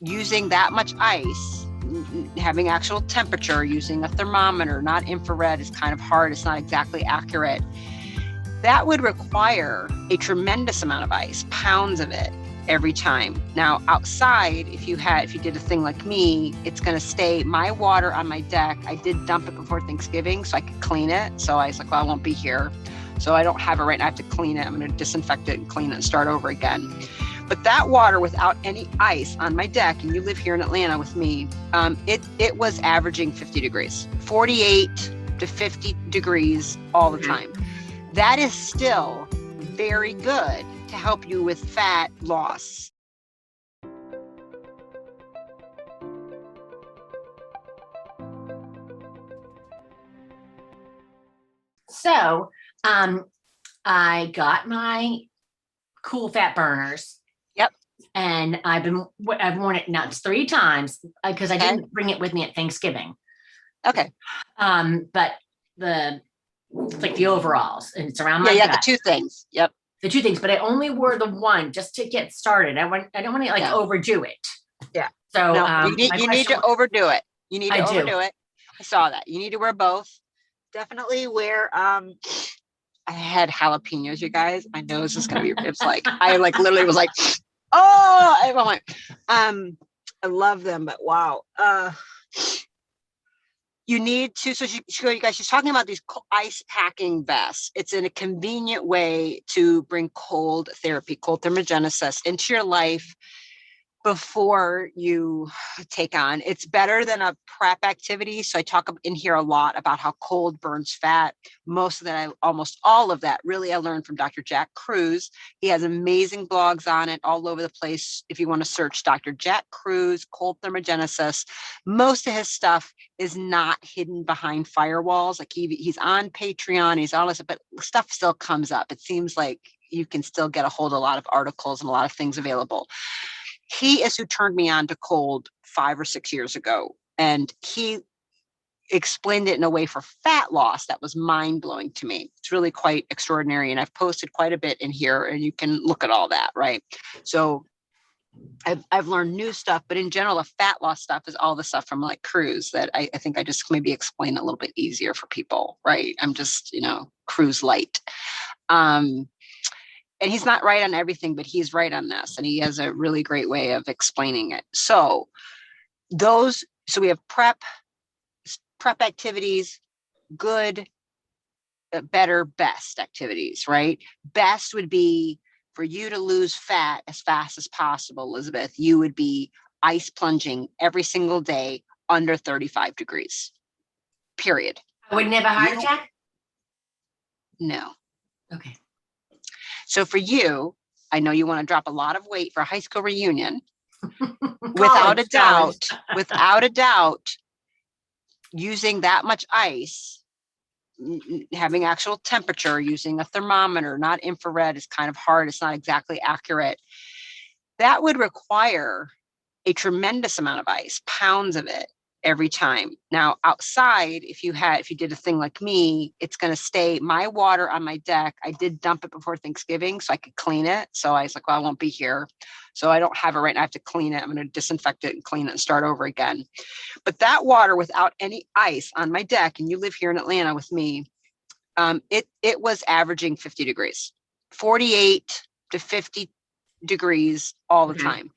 using that much ice, having actual temperature, using a thermometer, not infrared, is kind of hard. It's not exactly accurate. That would require a tremendous amount of ice, pounds of it every time. Now, outside, if you did a thing like me, it's going to stay. My water on my deck, I did dump it before Thanksgiving so I could clean it. So I was like, well, I won't be here, so I don't have it right now. I have to clean it. I'm going to disinfect it and clean it and start over again. But that water without any ice on my deck, and you live here in Atlanta with me, it was averaging 50 degrees, 48 to 50 degrees all the time. That is still very good to help you with fat loss. So, I got my cool fat burners. Yep. And I've worn it nuts 3 times because I didn't bring it with me at Thanksgiving. Okay. But it's like the overalls, and it's around my gut. The 2 things. Yep. The 2 things, but I only wore the one just to get started. I don't want to overdo it. Yeah. So no, you need to overdo it. You need to overdo it. I saw that. You need to wear both. Definitely wear. I had jalapenos, you guys. My nose is gonna be. It's like I literally was like, oh, I'm like, I love them, but wow. You need to, so you guys, she's talking about these ice packing vests. It's in a convenient way to bring cold therapy, cold thermogenesis into your life before you take on. It's better than a prep activity. So I talk in here a lot about how cold burns fat. Almost all of that, really, I learned from Dr. Jack Kruse. He has amazing blogs on it all over the place. If you want to search Dr. Jack Kruse, cold thermogenesis, most of his stuff is not hidden behind firewalls. Like he's on Patreon, he's on this, but stuff still comes up. It seems like you can still get a hold of a lot of articles and a lot of things available. He is who turned me on to cold 5 or 6 years ago. And he explained it in a way for fat loss that was mind-blowing to me. It's really quite extraordinary. And I've posted quite a bit in here, and you can look at all that, right? So I've learned new stuff, but in general, the fat loss stuff is all the stuff from like Kruse that I think I just maybe explain a little bit easier for people, right? I'm just, Kruse light. And he's not right on everything, but he's right on this. And he has a really great way of explaining it. So we have prep activities, good, better, best activities, right? Best would be for you to lose fat as fast as possible, Elizabeth. You would be ice plunging every single day under 35 degrees, period. I wouldn't have a heart attack? No. Okay. So for you, I know you want to drop a lot of weight for a high school reunion. without a doubt, using that much ice, having actual temperature, using a thermometer, not infrared, is kind of hard. It's not exactly accurate. That would require a tremendous amount of ice, pounds of it every time. Now, outside, if you did a thing like me, it's going to stay. My water on my deck, I did dump it before Thanksgiving so I could clean it. So I was like, well, I won't be here, so I don't have it right now. I have to clean it. I'm going to disinfect it and clean it and start over again. But that water without any ice on my deck, and you live here in Atlanta with me, it was averaging 50 degrees, 48 to 50 degrees all the time.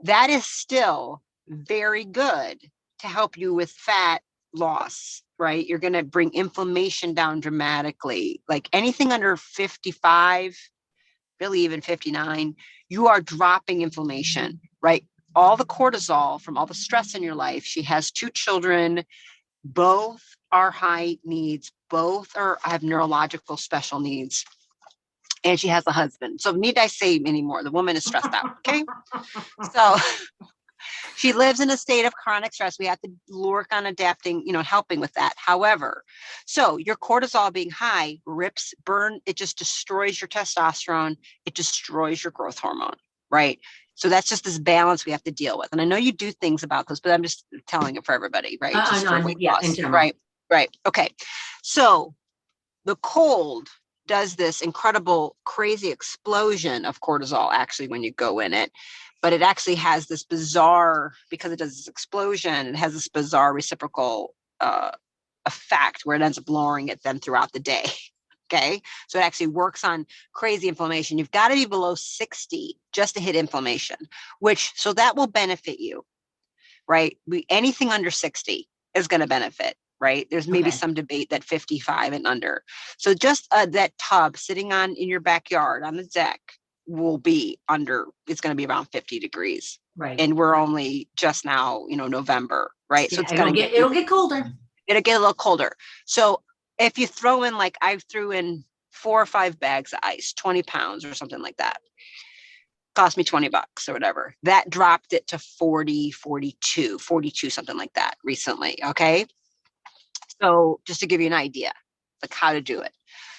That is still very good to help you with fat loss, right? You're going to bring inflammation down dramatically. Like anything under 55, really even 59, you are dropping inflammation, right? All the cortisol from all the stress in your life. She has 2 children, both are high needs, both have neurological special needs. And she has a husband. So need I say anymore? The woman is stressed out. Okay. So she lives in a state of chronic stress. We have to work on adapting, helping with that. However, so your cortisol being high it just destroys your testosterone. It destroys your growth hormone, right? So that's just this balance we have to deal with. And I know you do things about this, but I'm just telling it for everybody, right? Right. Okay. So the cold does this incredible, crazy explosion of cortisol, actually, when you go in it. but it actually has this bizarre, because it does this explosion, it has this bizarre reciprocal effect where it ends up lowering it then throughout the day. Okay. So it actually works on crazy inflammation. You've got to be below 60 just to hit inflammation, so that will benefit you, right? Anything under 60 is going to benefit, right? There's maybe some debate that 55 and under. So just that tub sitting in your backyard on the deck will be it's going to be around 50 degrees. Right. And we're only just now, November, right? Yeah, so it's going to it'll get colder. It'll get a little colder. So if you throw in, like I threw in 4 or 5 bags of ice, 20 pounds or something like that, cost me $20 or whatever. That dropped it to 40, 42, something like that recently. Okay. So just to give you an idea, like how to do it.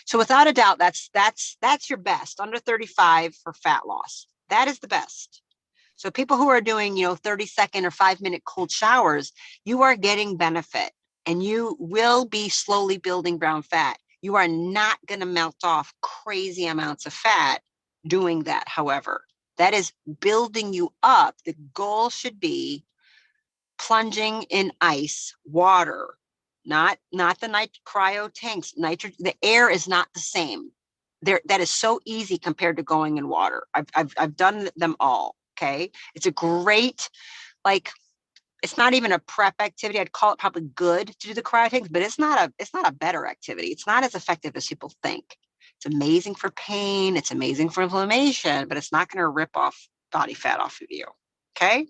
So without a doubt, that's your best under 35 for fat loss. That is the best. So people who are doing, 30-second or 5-minute cold showers, you are getting benefit, and you will be slowly building brown fat. You are not going to melt off crazy amounts of fat doing that. However, that is building you up. The goal should be plunging in ice water, not the cryo tanks. The air is not the same. That is so easy compared to going in water. I've done them all. Okay. It's a great, it's not even a prep activity. I'd call it probably good to do the cryo tanks, but it's not a better activity. It's not as effective as people think. It's amazing for pain. It's amazing for inflammation, but it's not going to rip off body fat off of you. Okay.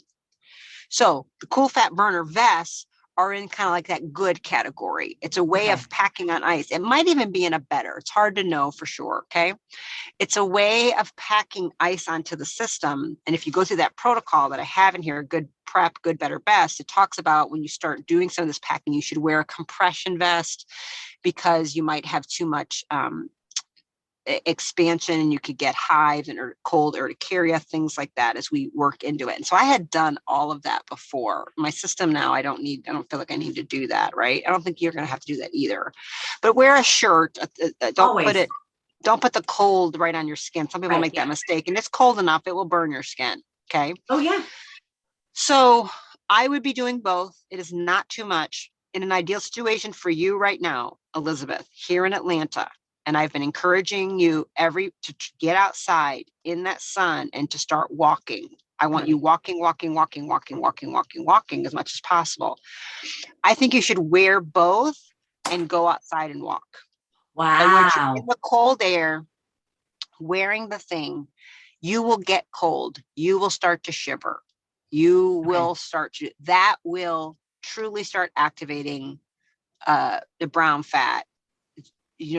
So the cool fat burner vests are in kind of like that good category. It's a way of packing on ice. It might even be in a better. It's hard to know for sure. Okay. It's a way of packing ice onto the system. And if you go through that protocol that I have in here, good prep, good, better, best, it talks about when you start doing some of this packing, you should wear a compression vest because you might have too much expansion and you could get hives or cold urticaria, things like that as we work into it. And so I had done all of that before. My system now, I don't feel like I need to do that, right? I don't think you're going to have to do that either. But wear a shirt. Don't put the cold right on your skin. Some people make that mistake, and it's cold enough, it will burn your skin. Okay. Oh yeah. So I would be doing both. It is not too much. In an ideal situation for you right now, Elizabeth, here in Atlanta, and I've been encouraging you to get outside in that sun and to start walking. I want you walking as much as possible. I think you should wear both and go outside and walk. Wow. And when you're in the cold air, wearing the thing, you will get cold. You will start to shiver. You will that will truly start activating the brown fat,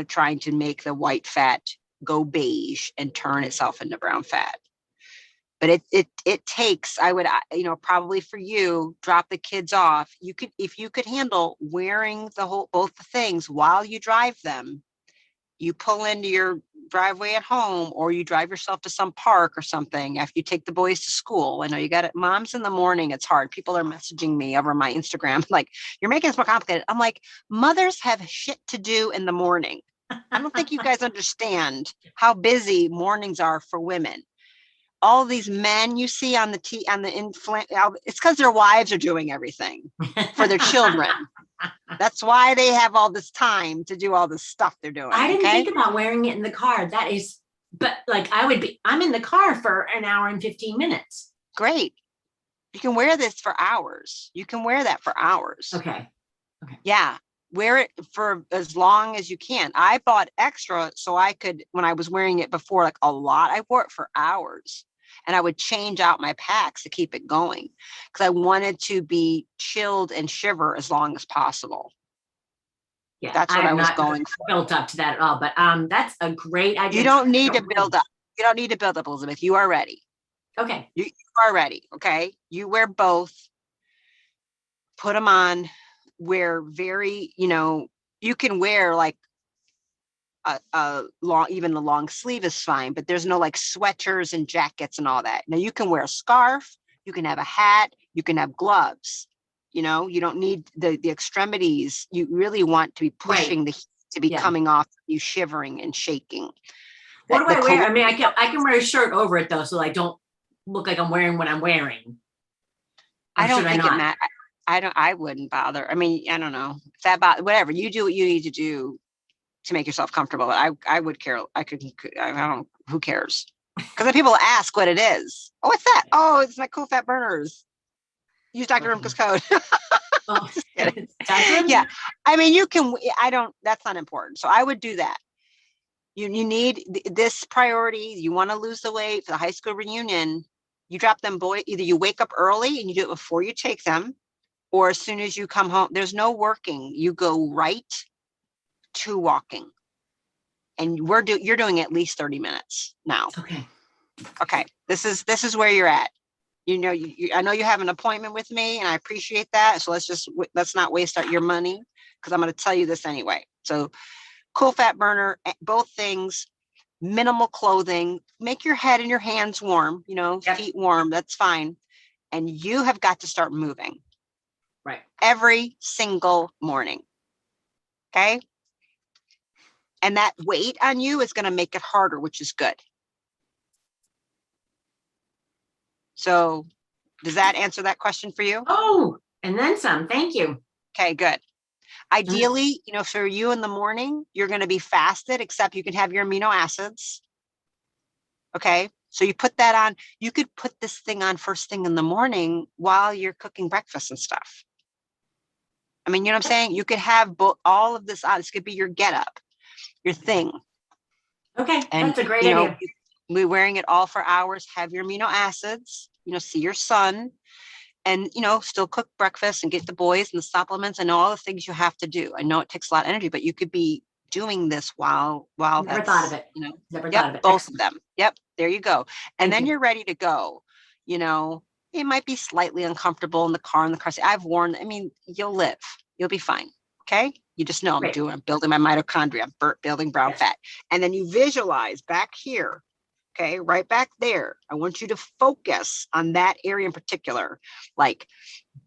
trying to make the white fat go beige and turn itself into brown fat. But it takes, I would, probably for you, drop the kids off. If you could handle wearing both the things while you drive them, you pull into your driveway at home, or you drive yourself to some park or something after you take the boys to school. I know you got it. Moms in the morning, it's hard. People are messaging me over my Instagram, like, you're making this more complicated. I'm like, mothers have shit to do in the morning. I don't think you guys understand how busy mornings are for women. All these men you see on it's because their wives are doing everything for their children. That's why they have all this time to do all this stuff they're doing. I didn't think about wearing it in the car. I'm in the car for an hour and 15 minutes. Great. You can wear this for hours. You can wear that for hours. Okay. Yeah. Wear it for as long as you can. I bought extra so I could, when I was wearing it before, like a lot, I wore it for hours. And I would change out my packs to keep it going because I wanted to be chilled and shiver as long as possible. Yeah, that's what I was going for. Built up to that at all, but that's a great idea. You don't need to build up. You don't need to build up, Elizabeth. You are ready. Okay. You are ready. Okay. You wear both. Put them on. Wear you can wear like even the long sleeve is fine, but there's no like sweaters and jackets and all that. Now you can wear a scarf, you can have a hat, you can have gloves. You don't need the extremities. You really want to be pushing the heat to be coming off you shivering and shaking. What do I wear? I mean, I can wear a shirt over it though, so I don't look like I'm wearing what I'm wearing? I don't think it matters. I wouldn't bother. I mean, I don't know if that whatever you do, what you need to do to make yourself comfortable. I would care. I don't, who cares? Because then people ask what it is. Oh, what's that? Oh, it's my cool fat burners. Use Dr. Rimka's code. Oh, Just kidding. Yeah. I mean, that's not important. So I would do that. You need this priority. You want to lose the weight for the high school reunion. You drop them, either you wake up early and you do it before you take them, or as soon as you come home. There's no working. You go right to walking. And you're doing at least 30 minutes now. Okay. This is where you're at. You know, I know you have an appointment with me and I appreciate that. So let's not waste your money, because I'm going to tell you this anyway. So cool fat burner, both things, minimal clothing, make your head and your hands warm, feet warm. That's fine. And you have got to start moving. Right. Every single morning. Okay. And that weight on you is going to make it harder, which is good. So does that answer that question for you? Oh, and then some. Thank you. Okay, good. Ideally, for you in the morning, you're going to be fasted, except you can have your amino acids. Okay. So you put that on. You could put this thing on first thing in the morning while you're cooking breakfast and stuff. I mean, you know what I'm saying? You could have all of this on. This could be your get up, your thing. Okay. And that's a great idea. We're wearing it all for hours, have your amino acids, see your son, and, still cook breakfast and get the boys and the supplements and all the things you have to do. I know it takes a lot of energy, but you could be doing this while Never thought of it. Never thought of it. Both of them. Yep. There you go. And then you're ready to go. It might be slightly uncomfortable in the car seat. I've worn, you'll live, you'll be fine. Okay. You just know I'm building my mitochondria, I'm building brown fat. And then you visualize back here. Okay, right back there. I want you to focus on that area in particular. Like,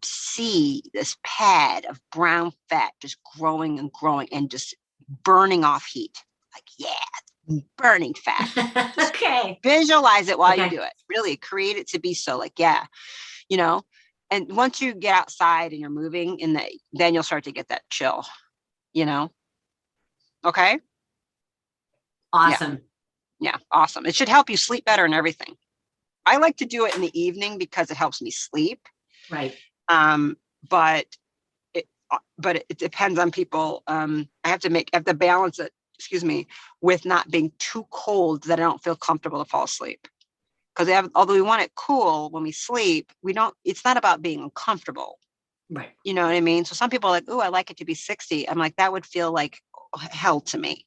see this pad of brown fat just growing and growing and just burning off heat. Like, yeah, burning fat. Okay. Visualize it while you do it. Really create it to be so. Like, yeah, and once you get outside and you're moving, then you'll start to get that chill. Okay. Awesome. Yeah, awesome. It should help you sleep better and everything. I like to do it in the evening because it helps me sleep. Right. But it depends on people. I have to balance it, with not being too cold that I don't feel comfortable to fall asleep. Because although we want it cool when we sleep, it's not about being uncomfortable. Right. You know what I mean? So some people are like, oh, I like it to be 60. I'm like, that would feel like hell to me.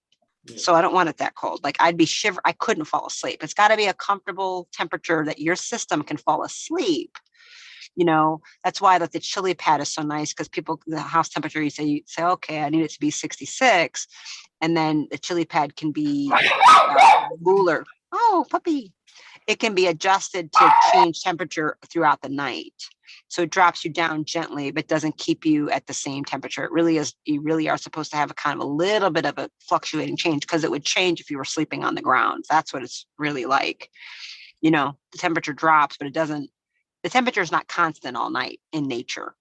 So I don't want it that cold. Like I'd be I couldn't fall asleep. It's got to be a comfortable temperature that your system can fall asleep. That's why the chili pad is so nice, because the house temperature, you say, okay, I need it to be 66. And then the chili pad can be cooler. Oh, puppy. It can be adjusted to change temperature throughout the night. So it drops you down gently, but doesn't keep you at the same temperature. It really is. You really are supposed to have a little bit of a fluctuating change, because it would change if you were sleeping on the ground. That's what it's really like. The temperature drops, but the temperature is not constant all night in nature.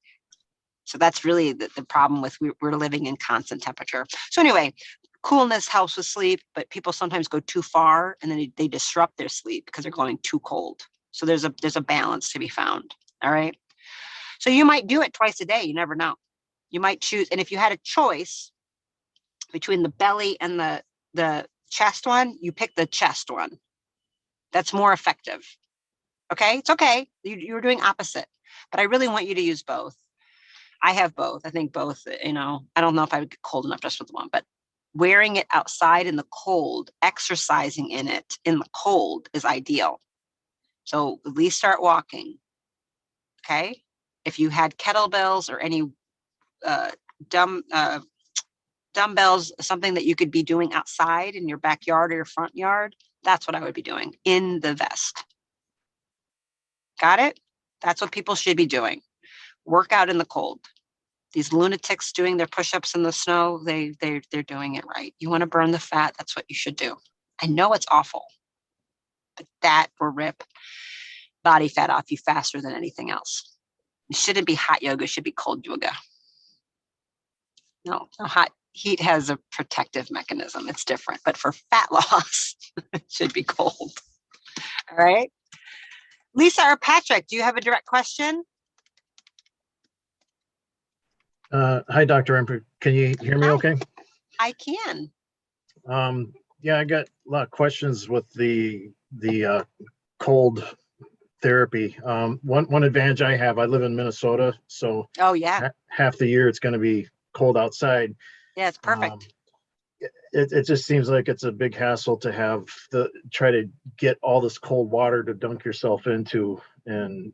So that's really the problem with we're living in constant temperature. So anyway, coolness helps with sleep, but people sometimes go too far and then they disrupt their sleep because they're going too cold. So there's a balance to be found. All right. So you might do it twice a day. You never know. You might choose. And if you had a choice between the belly and the chest one, you pick the chest one. That's more effective. Okay. It's okay. You're doing opposite, but I really want you to use both. I have both. I think both, I don't know if I would get cold enough just with one, but wearing it outside in the cold, exercising in it in the cold is ideal. So at least start walking. Okay. If you had kettlebells or any dumbbells, something that you could be doing outside in your backyard or your front yard, that's what I would be doing in the vest. Got it? That's what people should be doing. Work out in the cold. These lunatics doing their push-ups in the snow, they're doing it right. You want to burn the fat, that's what you should do. I know it's awful, but that will rip. body fat off you faster than anything else. It shouldn't be hot yoga, it should be cold yoga. No, hot heat has a protective mechanism. It's different, but for fat loss, it should be cold. All right. Lisa or Patrick, do you have a direct question? Hi, Dr. Rimka. Can you hear me okay? I can. Yeah, I got a lot of questions with the cold therapy. One advantage I have, I live in Minnesota, so Oh, yeah. half the year it's going to be cold outside. Yeah, it's perfect. It just seems like it's a big hassle to have try to get all this cold water to dunk yourself into, and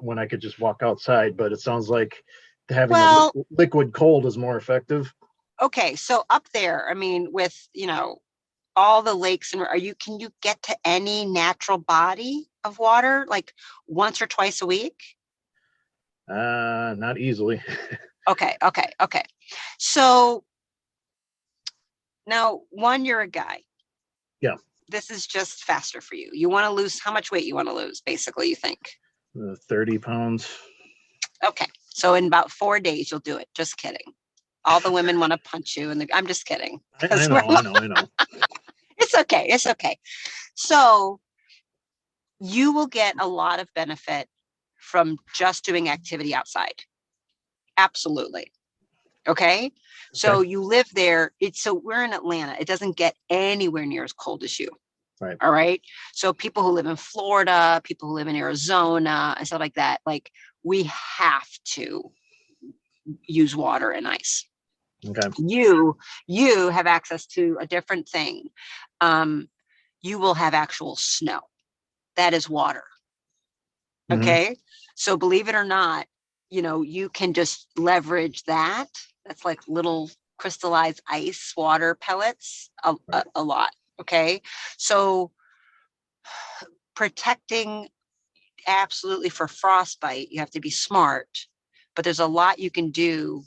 when I could just walk outside. But it sounds like having the liquid cold is more effective. Okay, so up there, I mean, with all the lakes, and can you get to any natural body of water like once or twice a week? Not easily. Okay. So now, you're a guy. Yeah. This is just faster for you. You want to lose how much weight you want to lose, basically, you think? 30 pounds. Okay. So in about 4 days, you'll do it. Just kidding. All the women want to punch you. I'm just kidding. I know. It's okay. So you will get a lot of benefit from just doing activity outside. Absolutely. Okay. So you live there. So we're in Atlanta. It doesn't get anywhere near as cold as you. Right. All right. So people who live in Florida, people who live in Arizona and stuff like that, like we have to use water and ice. Okay. You have access to a different thing. You will have actual snow. That is water. Okay. So believe it or not, you can just leverage that. That's like little crystallized ice water pellets a lot. Okay. So protecting absolutely for frostbite, you have to be smart, but there's a lot you can do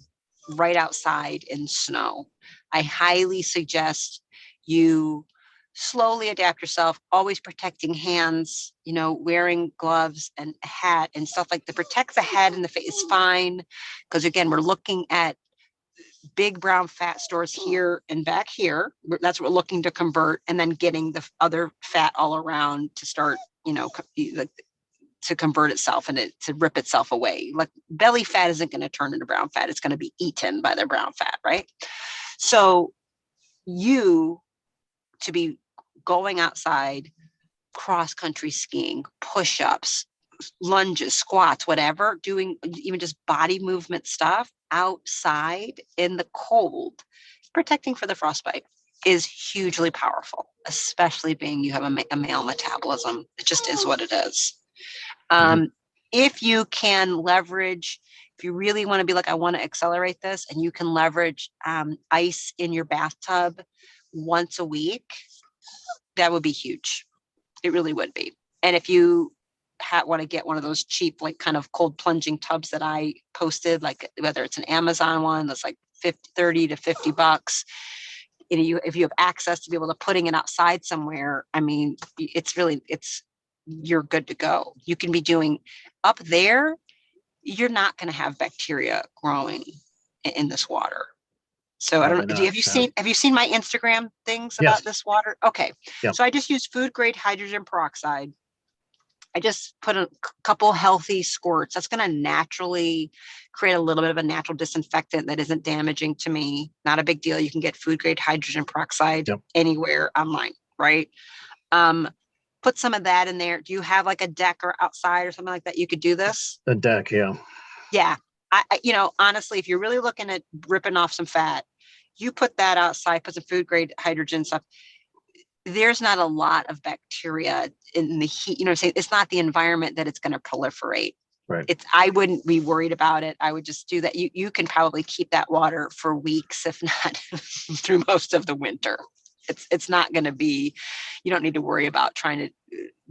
right outside in snow. I highly suggest you slowly adapt yourself, always protecting hands, wearing gloves and a hat and stuff like that. Protect the head and the face is fine. Because again, we're looking at big brown fat stores here and back here. That's what we're looking to convert, and then getting the other fat all around to start, to convert itself and to rip itself away. Like belly fat isn't going to turn into brown fat. It's going to be eaten by the brown fat, right? So to be going outside, cross-country skiing, push-ups, lunges, squats, whatever, doing even just body movement stuff outside in the cold, protecting for the frostbite is hugely powerful, especially being you have a male metabolism. It just is what it is. If you can leverage, if you really want to be like, I want to accelerate this, and you can leverage ice in your bathtub once a week, that would be huge. It really would be. And if you want to get one of those cheap, like kind of cold plunging tubs that I posted, like whether it's an Amazon one that's like $30 to $50, if you have access to be able to putting it outside somewhere, I mean, you're good to go. You can be doing up there. You're not going to have bacteria growing in this water. So I don't know. Have you seen my Instagram things about this water? Okay. Yep. So I just use food grade hydrogen peroxide. I just put a couple healthy squirts. That's going to naturally create a little bit of a natural disinfectant that isn't damaging to me. Not a big deal. You can get food grade hydrogen peroxide anywhere online, right? Put some of that in there. Do you have like a deck or outside or something like that you could do this? A deck, yeah. Yeah. Honestly, if you're really looking at ripping off some fat, you put that outside, put some food grade hydrogen stuff. There's not a lot of bacteria in the heat. You know what I'm saying? It's not the environment that it's going to proliferate. Right. I wouldn't be worried about it. I would just do that. You can probably keep that water for weeks, if not through most of the winter. It's not going to be, you don't need to worry about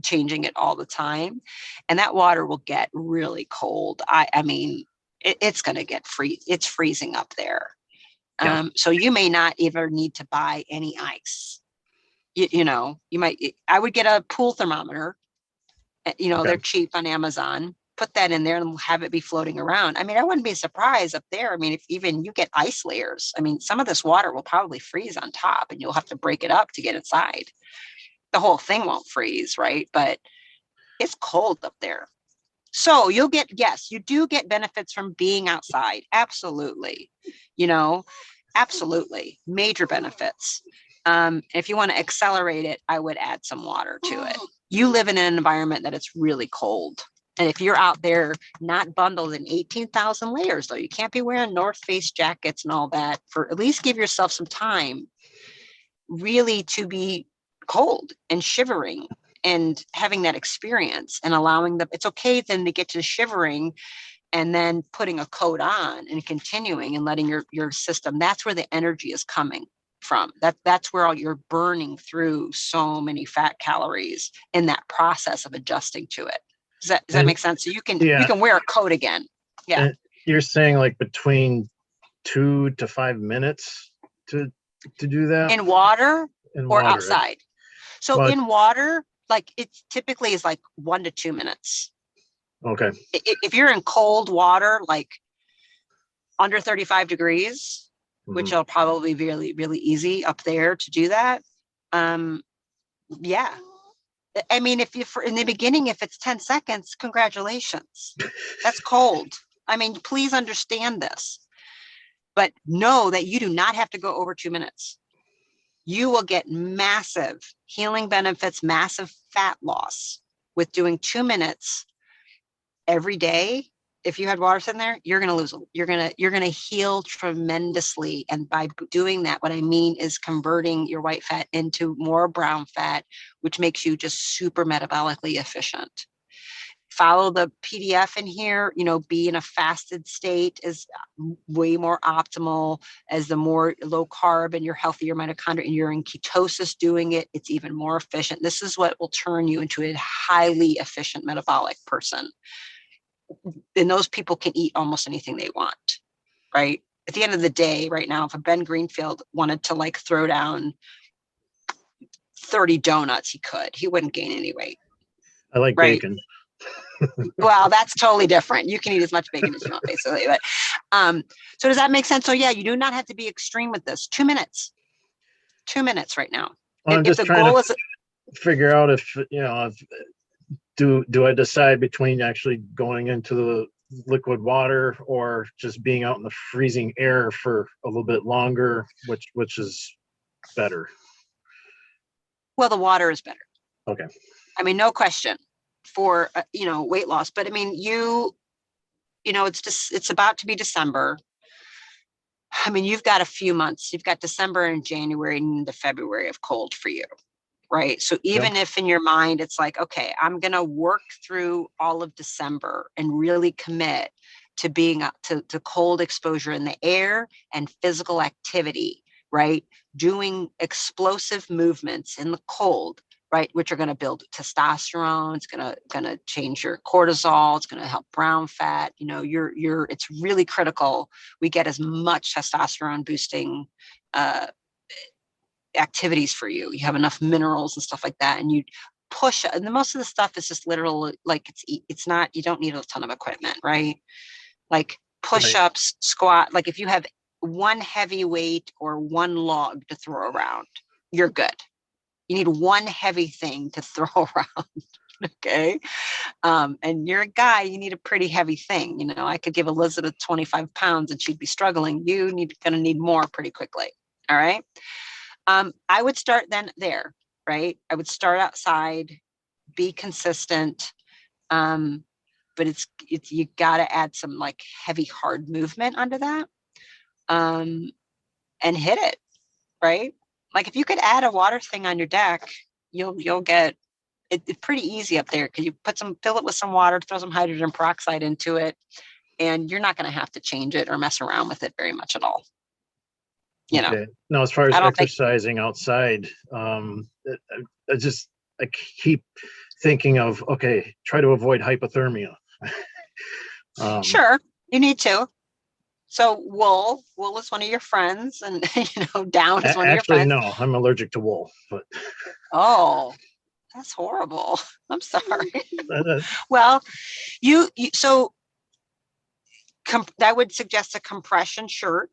changing it all the time. And that water will get really cold. I mean, it's going to get it's freezing up there. Yeah. So you may not even need to buy any ice. You might, I would get a pool thermometer They're cheap on Amazon. Put that in there and have it be floating around. I mean, I wouldn't be surprised up there. I mean, if even you get ice layers, I mean, some of this water will probably freeze on top and you'll have to break it up to get inside. The whole thing won't freeze, right? But it's cold up there. So you do get benefits from being outside. Absolutely. Absolutely. Major benefits. If you want to accelerate it, I would add some water to it. You live in an environment that it's really cold. And if you're out there not bundled in 18,000 layers, though, you can't be wearing North Face jackets and all that. For at least give yourself some time really to be cold and shivering and having that experience and allowing it's okay then to get to shivering and then putting a coat on and continuing and letting your system, that's where the energy is coming from. That's where you're burning through so many fat calories in that process of adjusting to it. Does that make sense? So you can wear a coat again. Yeah. And you're saying like between 2 to 5 minutes to do that in water or outside. Right? So in water, like it typically is like 1 to 2 minutes. Okay. If you're in cold water, like under 35 degrees, which will probably be really, really easy up there to do that. Yeah. I mean, in the beginning, if it's 10 seconds, congratulations. That's cold. I mean, please understand this, but know that you do not have to go over 2 minutes. You will get massive healing benefits, massive fat loss with doing 2 minutes every day. If you had water in there, you're going to lose. You're going to heal tremendously. And by doing that, what I mean is converting your white fat into more brown fat, which makes you just super metabolically efficient. Follow the PDF in here, be in a fasted state is way more optimal. As the more low carb and you're healthier mitochondria and you're in ketosis doing it, it's even more efficient. This is what will turn you into a highly efficient metabolic person. And those people can eat almost anything they want, right? At the end of the day, right now, if a Ben Greenfield wanted to like throw down 30 donuts, he wouldn't gain any weight. I like bacon. Well, that's totally different. You can eat as much bacon as you want, basically. But so does that make sense? So yeah, you do not have to be extreme with this. 2 minutes. 2 minutes right now. Well, I'm just trying to figure out if do I decide between actually going into the liquid water or just being out in the freezing air for a little bit longer, which is better? Well, the water is better. Okay. I mean, no question for, weight loss, but I mean, it's about to be December. I mean, you've got a few months, you've got December and January and into February of cold for you. Right. So even if in your mind, it's like, okay, I'm going to work through all of December and really commit to being up to cold exposure in the air and physical activity, right? Doing explosive movements in the cold, right? Which are going to build testosterone. It's going to change your cortisol. It's going to help brown fat. It's really critical. We get as much testosterone boosting, activities for you. You have enough minerals and stuff like that, and you push. And most of the stuff is just literal, like it's not. You don't need a ton of equipment, right? Like push-ups, squat. Like if you have one heavy weight or one log to throw around, you're good. You need one heavy thing to throw around. Okay. And you're a guy, you need a pretty heavy thing. I could give Elizabeth 25 pounds and she'd be struggling. Gonna need more pretty quickly. All right. I would start then there, right? I would start outside, be consistent. But it's you got to add some like heavy, hard movement onto that, and hit it, right? Like if you could add a water thing on your deck, you'll get it. It's pretty easy up there because you fill it with some water, throw some hydrogen peroxide into it, and you're not going to have to change it or mess around with it very much at all. Okay. Now, as far as exercising outside, I keep thinking of, okay, try to avoid hypothermia. Sure, you need to. So wool is one of your friends, and down is one of your friends. Actually, no, I'm allergic to wool. But oh, That's horrible. I'm sorry. Uh, Well, so I would suggest a compression shirt.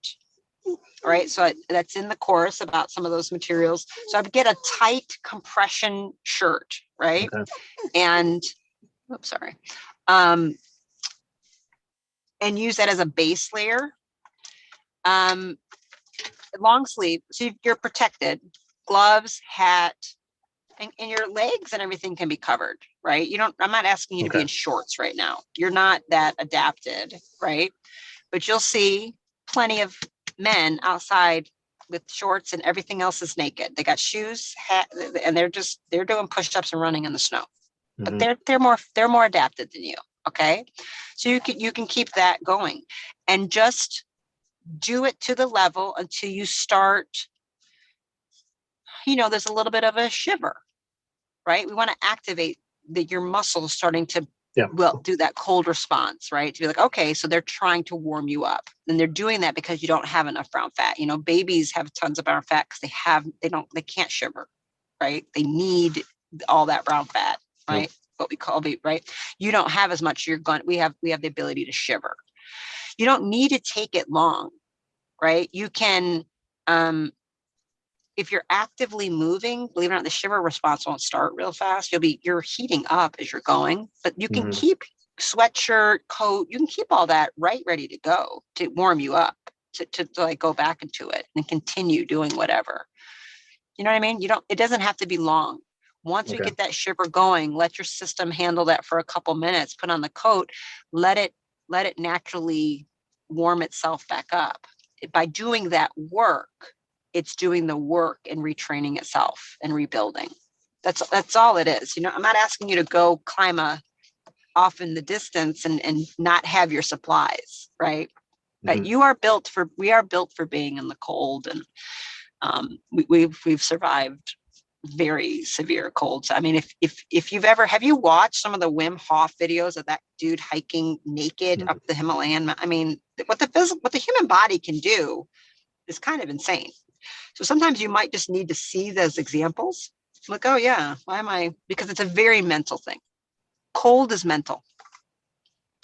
Right. So that's in the course about some of those materials. So I would get a tight compression shirt. Right. Okay. And oops, sorry. And use that as a base layer. Long sleeve. So you're protected. Gloves, hat, and your legs and everything can be covered. Right. I'm not asking you to be in shorts right now. You're not that adapted. Right. But you'll see plenty of men outside with shorts and everything else is naked. They got shoes, hat, and they're doing push-ups and running in the snow. But they're more adapted than you. Okay. So you can keep that going and just do it to the level until you start, there's a little bit of a shiver, right? We want to activate your muscles starting to do that cold response, right? To be like, okay, so they're trying to warm you up, and they're doing that because you don't have enough brown fat. Babies have tons of brown fat because they can't shiver, right? They need all that brown fat, right? What we call right? You don't have as much. We have the ability to shiver. You don't need to take it long, right? You can, if you're actively moving, believe it or not, the shiver response won't start real fast. You're heating up as you're going, but you can keep sweatshirt, coat, you can keep all that ready to go to warm you up, to like go back into it and continue doing whatever. You know what I mean? It doesn't have to be long. Once you get that shiver going, let your system handle that for a couple minutes, put on the coat, let it naturally warm itself back up. By doing that work, it's doing the work and retraining itself and rebuilding. That's all it is. I'm not asking you to go climb off in the distance and not have your supplies, right? But we are built for being in the cold, and we've survived very severe colds. I mean, if you've ever, have you watched some of the Wim Hof videos of that dude hiking naked up the Himalayan? I mean, what the human body can do is kind of insane. So sometimes you might just need to see those examples. Like, oh yeah, why am I? Because it's a very mental thing. Cold is mental.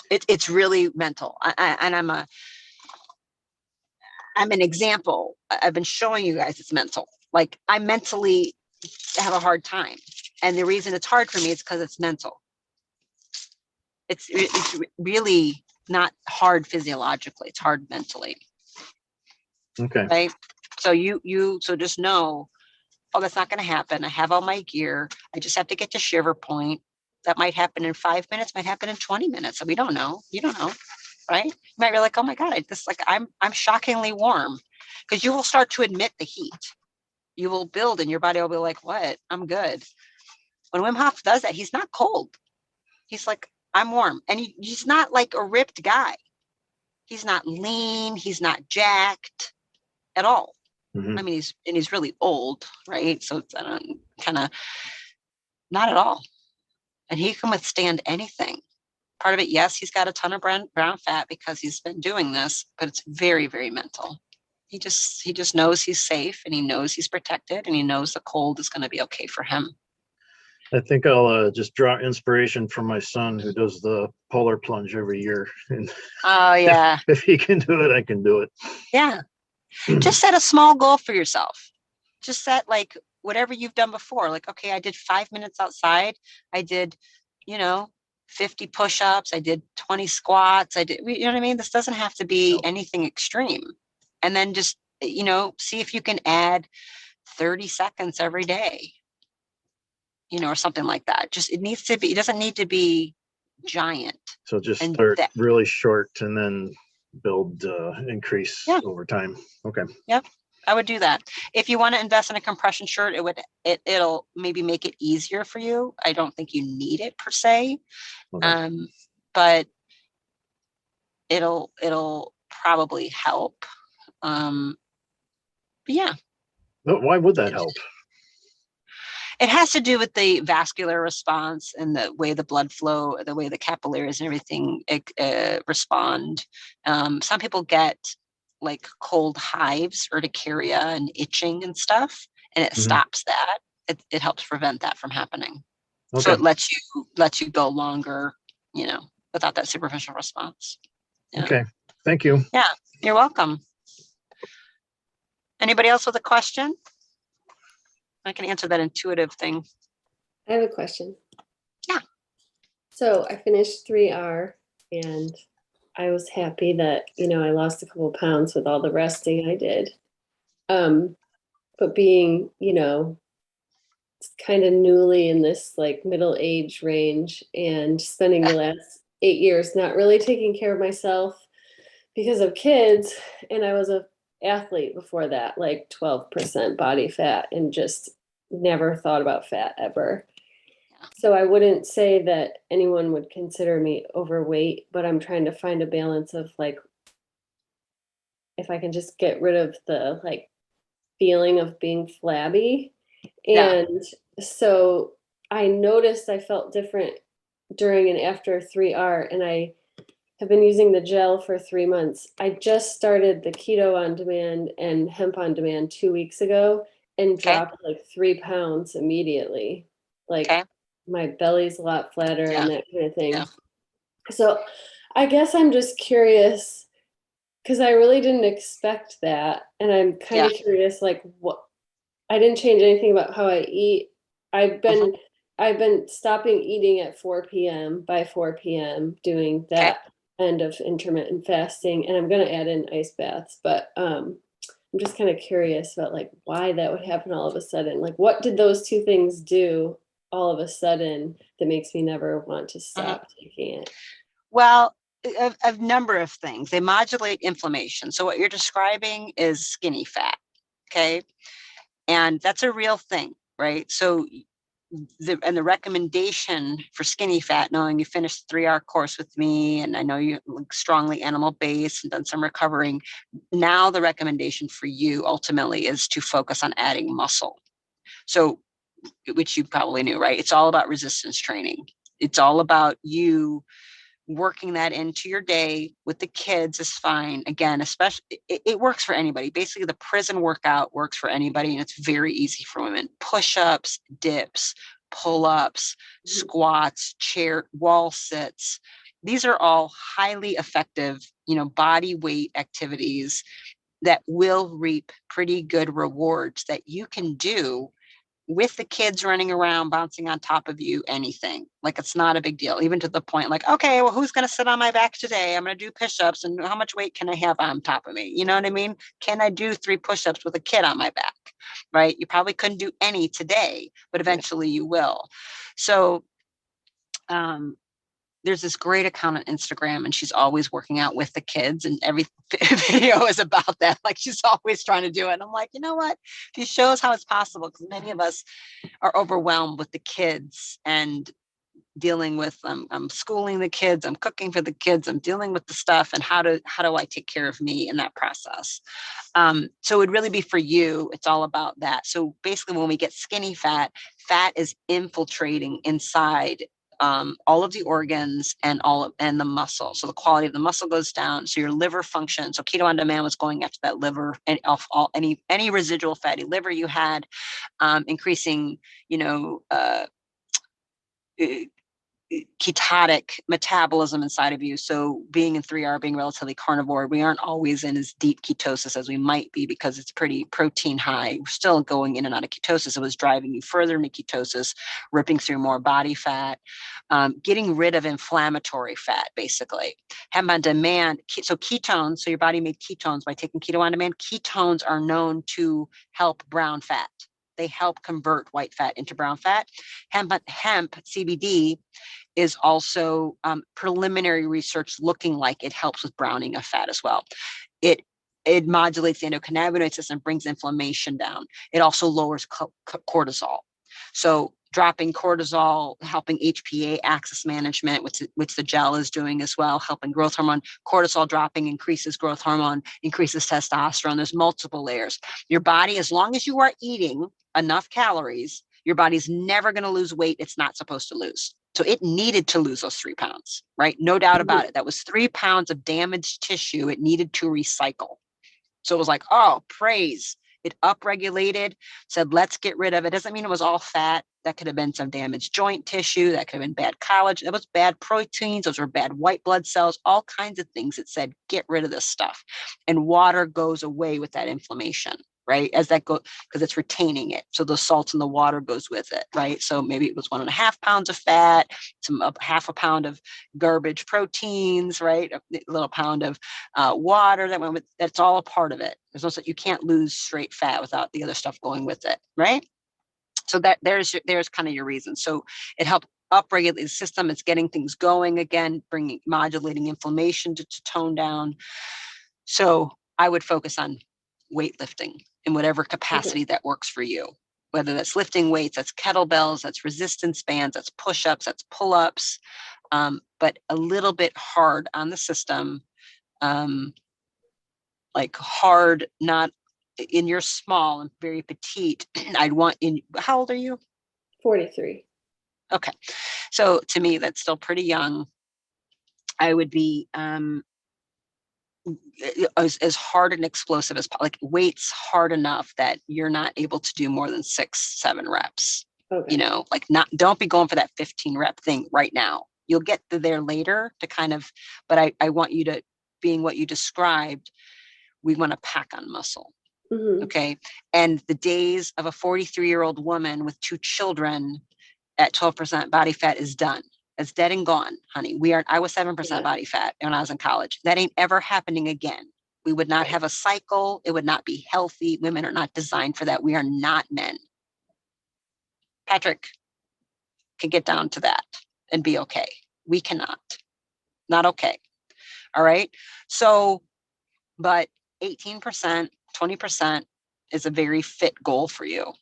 It's really mental. And I'm an example. I've been showing you guys it's mental. Like, I mentally have a hard time. And the reason it's hard for me is because it's mental. It's really not hard physiologically. It's hard mentally. Okay. Right. So so just know, oh, that's not going to happen. I have all my gear. I just have to get to shiver point. That might happen in 5 minutes, might happen in 20 minutes. So we don't know. You don't know. Right. You might be like, oh my God, I'm shockingly warm, because you will start to admit the heat. You will build and your body will be like, what? I'm good. When Wim Hof does that, he's not cold. He's like, I'm warm. And he's not like a ripped guy. He's not lean. He's not jacked at all. I mean, he's really old, right? So it's kind of not at all. And he can withstand anything. Part of it, yes, he's got a ton of brown fat because he's been doing this, but it's very, very mental. He just knows he's safe, and he knows he's protected, and he knows the cold is going to be okay for him. I think I'll just draw inspiration from my son, who does the polar plunge every year. And oh yeah, if he can do it, I can do it. Yeah. Just set a small goal for yourself. Just set like whatever you've done before. Like, okay, I did 5 minutes outside. I did, 50 push-ups. I did 20 squats. I did, you know what I mean? This doesn't have to be anything extreme. And then just, see if you can add 30 seconds every day, or something like that. It doesn't need to be giant. So just start really short and then build, increase over time. Okay. Yep. I would do that. If you want to invest in a compression shirt, it'll maybe make it easier for you. I don't think you need it per se. Okay. But it'll probably help. But yeah. But why would that help? It has to do with the vascular response and the way the blood flow, the way the capillaries and everything respond. Some people get like cold hives, urticaria, and itching and stuff, and it stops that. it helps prevent that from happening. Okay. So it lets you go longer, without that superficial response. Yeah. Okay. Thank you. Yeah, you're welcome. Anybody else with a question? I can answer that intuitive thing. I have a question. Yeah. So I finished 3R and I was happy that, I lost a couple of pounds with all the resting I did. But being, kind of newly in this like middle age range and spending the last 8 years not really taking care of myself because of kids. And I was an athlete before that, like 12% body fat, and just never thought about fat ever. So I wouldn't say that anyone would consider me overweight, but I'm trying to find a balance of like, if I can just get rid of the like feeling of being flabby. And so I noticed I felt different during and after 3R, and I have been using the gel for 3 months. I just started the keto on demand and hemp on demand 2 weeks ago and dropped like 3 pounds immediately. Like my belly's a lot flatter and that kind of thing. So I guess I'm just curious because I really didn't expect that. And I'm kind of curious, like what, I didn't change anything about how I eat. I've been stopping eating at 4 p.m. by 4 p.m. doing that end of intermittent fasting, and I'm going to add in ice baths. But I'm just kind of curious about like why that would happen all of a sudden. Like, what did those two things do all of a sudden that makes me never want to stop taking it? Well, a number of things. They modulate inflammation. So what you're describing is skinny fat. Okay. And that's a real thing, right? So the recommendation for skinny fat, knowing you finished the 3R course with me, and I know you look strongly animal-based and done some recovering, now the recommendation for you ultimately is to focus on adding muscle. So, which you probably knew, right? It's all about resistance training. It's all about you working that into your day with the kids is fine. Again, especially it works for anybody. Basically, the prison workout works for anybody, and it's very easy for women. Push-ups, dips, pull-ups, squats, chair, wall sits. These are all highly effective, body weight activities that will reap pretty good rewards that you can do with the kids running around, bouncing on top of you, anything. Like, it's not a big deal, even to the point like, okay, well, who's going to sit on my back today? I'm going to do push-ups, and how much weight can I have on top of me? You know what I mean? Can I do 3 push-ups with a kid on my back? Right? You probably couldn't do any today, but eventually you will. So, there's this great account on Instagram, and she's always working out with the kids, and every video is about that. Like, she's always trying to do it. And I'm like, you know what? She shows how it's possible, because many of us are overwhelmed with the kids and dealing with I'm schooling the kids, I'm cooking for the kids, I'm dealing with the stuff, and how do I take care of me in that process? So it would really be for you. It's all about that. So basically, when we get skinny fat is infiltrating inside all of the organs and the muscle. So the quality of the muscle goes down. So your liver function. So keto on demand was going after that liver and off any residual fatty liver you had, increasing, ketotic metabolism inside of you. So being in 3R, being relatively carnivore, we aren't always in as deep ketosis as we might be, because it's pretty protein high. We're still going in and out of ketosis. It was driving you further into ketosis, ripping through more body fat, getting rid of inflammatory fat, basically. Hemp on demand, so ketones, so your body made ketones by taking keto on demand. Ketones are known to help brown fat. They help convert white fat into brown fat. Hemp CBD is also preliminary research looking like it helps with browning of fat as well. It modulates the endocannabinoid system, brings inflammation down. It also lowers cortisol. So dropping cortisol, helping HPA axis management, which the gel is doing as well, helping growth hormone. Cortisol dropping increases growth hormone, increases testosterone. There's multiple layers. Your body, as long as you are eating enough calories, your body's never going to lose weight it's not supposed to lose. So it needed to lose those 3 pounds, right? No doubt about it. That was 3 pounds of damaged tissue it needed to recycle. So it was like, oh, praise. It upregulated, said, let's get rid of it. Doesn't mean it was all fat. That could have been some damaged joint tissue. That could have been bad collagen. That was bad proteins. Those were bad white blood cells, all kinds of things. It said, get rid of this stuff. And water goes away with that inflammation, right? As that goes, because it's retaining it. So the salt in the water goes with it, right? So maybe it was 1.5 pounds of fat, half a pound of garbage proteins, right? A little pound of water that went with, that's all a part of it. There's no, you can't lose straight fat without the other stuff going with it, right? So that there's kind of your reason. So it helped upregulate the system. It's getting things going again, modulating inflammation to tone down. So I would focus on weightlifting in whatever capacity that works for you, whether that's lifting weights, that's kettlebells, that's resistance bands, that's push-ups, that's pull-ups, but a little bit hard on the system, like hard, not in your small and very petite. I'd want in, how old are you? 43. Okay. So to me, that's still pretty young. I would be, as hard and explosive as like weights hard enough that you're not able to do more than 6-7 reps. Okay. Like don't be going for that 15 rep thing right now. You'll get there later to kind of, but I want you to, being what you described, we want to pack on muscle. Mm-hmm. Okay. And the days of a 43-year-old woman with 2 children at 12% body fat is done. It's dead and gone, honey. I was 7% body fat when I was in college. That ain't ever happening again. We would not have a cycle. It would not be healthy. Women are not designed for that. We are not men. Patrick can get down to that and be okay. We cannot. Not okay. All right. So, but 18%, 20% is a very fit goal for you,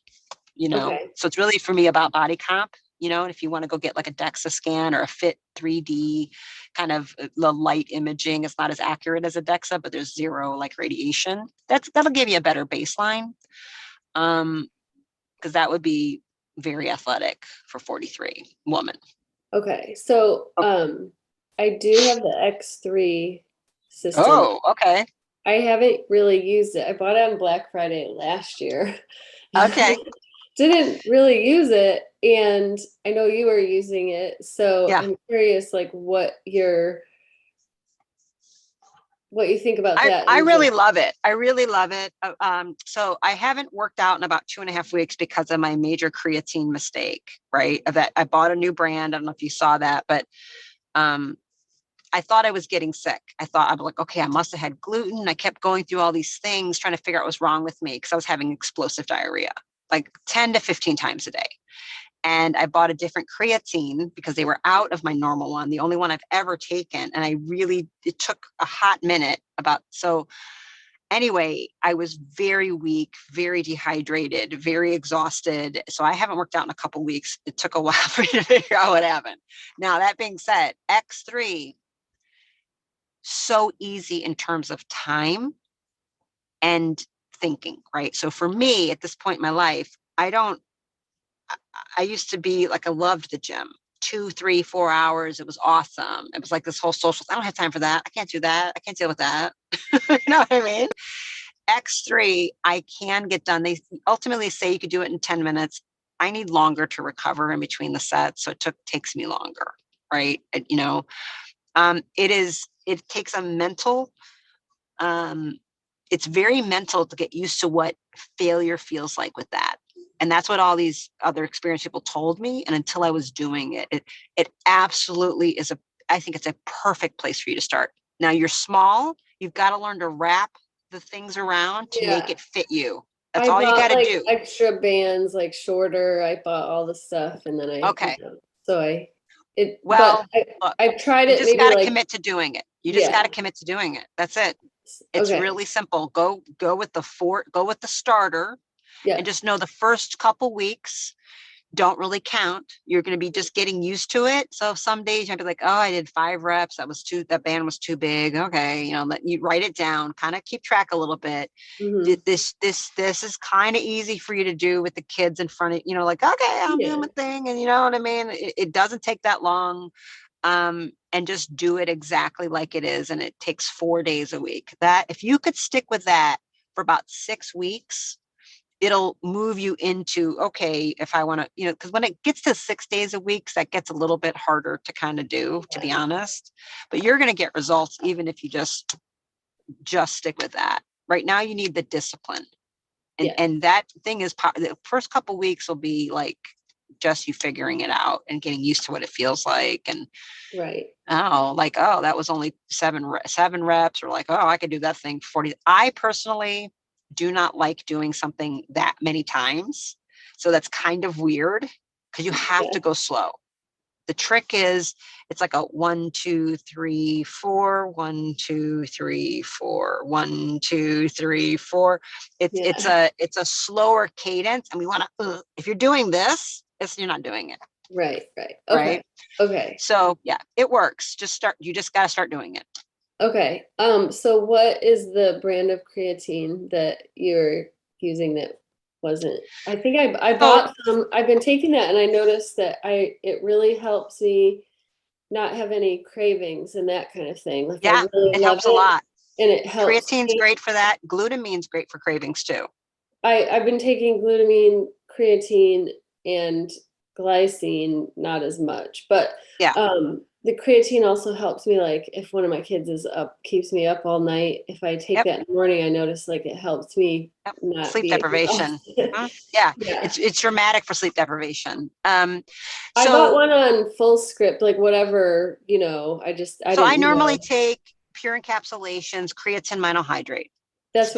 Okay. So it's really for me about body comp, and if you want to go get like a DEXA scan or a fit 3D kind of the light imaging, it's not as accurate as a DEXA, but there's zero like radiation. That'll give you a better baseline. Because that would be very athletic for 43 woman. Okay. So I do have the X3 system. Oh, okay. I haven't really used it. I bought it on Black Friday last year. Okay. Didn't really use it, and I know you were using it, so Yeah. I'm curious, like what you think about that. I really love it. I really love it. So I haven't worked out in about 2.5 weeks because of my major creatine mistake, right? That I bought a new brand. I don't know if you saw that, but I thought I was getting sick. I'm like, okay, I must have had gluten. I kept going through all these things, trying to figure out what was wrong with me because I was having explosive diarrhea, like 10 to 15 times a day. And I bought a different creatine because they were out of my normal one, the only one I've ever taken. And it took a hot minute so anyway, I was very weak, very dehydrated, very exhausted. So I haven't worked out in a couple of weeks. It took a while for me to figure out what happened. Now, that being said, X3, so easy in terms of time and thinking, right? So for me at this point in my life, I used to be like, I loved the gym, 2, 3, 4 hours. It was awesome. It was like this whole social, I don't have time for that. I can't do that. I can't deal with that. You know what I mean? X3, I can get done. They ultimately say you could do it in 10 minutes. I need longer to recover in between the sets. So takes me longer, right? It takes a mental, it's very mental to get used to what failure feels like with that. And that's what all these other experienced people told me. And until I was doing it, it absolutely is I think it's a perfect place for you to start. Now you're small, you've got to learn to wrap the things around to make it fit you. That's all you got to do. Extra bands, like shorter. I bought all the stuff, and then Okay. I've tried it. You just got to commit to doing it. You just got to commit to doing it. That's it. It's really simple. Go with the starter. Yeah. And just know the first couple weeks don't really count. You're going to be just getting used to it. So some days you'll be like, oh, I did 5 reps. That band was too big. Okay. Let you write it down, kind of keep track a little bit. Mm-hmm. This is kind of easy for you to do with the kids in front of, like, okay, I'm doing my thing. And you know what I mean? It doesn't take that long. And just do it exactly like it is. And it takes 4 days a week. That if you could stick with that for about 6 weeks, it'll move you into, okay, if I want to, you know, because when it gets to 6 days a week, that gets a little bit harder to kind of do, to be honest. But you're going to get results even if you just stick with that. Right now, you need the discipline. And that thing is, the first couple weeks will be like just you figuring it out and getting used to what it feels like. And Right. that was only seven reps, or like, oh, I could do that thing 40. I personally do not like doing something that many times. So that's kind of weird because you have to go slow. The trick is it's like a 1, 2, 3, 4, 1, 2, 3, 4, 1, 2, 3, 4. It's a slower cadence. And we want to, if you're doing this, you're not doing it. Right. Okay. Right. Okay. So yeah, it works. You just got to start doing it. Okay. So what is the brand of creatine that you're using that wasn't? I think I bought some. I've been taking that, and I noticed that it really helps me not have any cravings and that kind of thing. Like, yeah, I really it love helps a lot. and it helps. Creatine's great for that. Glutamine's great for cravings too. I've been taking glutamine, creatine, and glycine, not as much, but Yeah. The creatine also helps me, like if one of my kids is up, keeps me up all night. If I take that in the morning, I notice like it helps me not sleep be deprivation. Yeah, it's dramatic for sleep deprivation. I bought one on Full Script, like whatever, I normally take pure encapsulations, creatine monohydrate. That's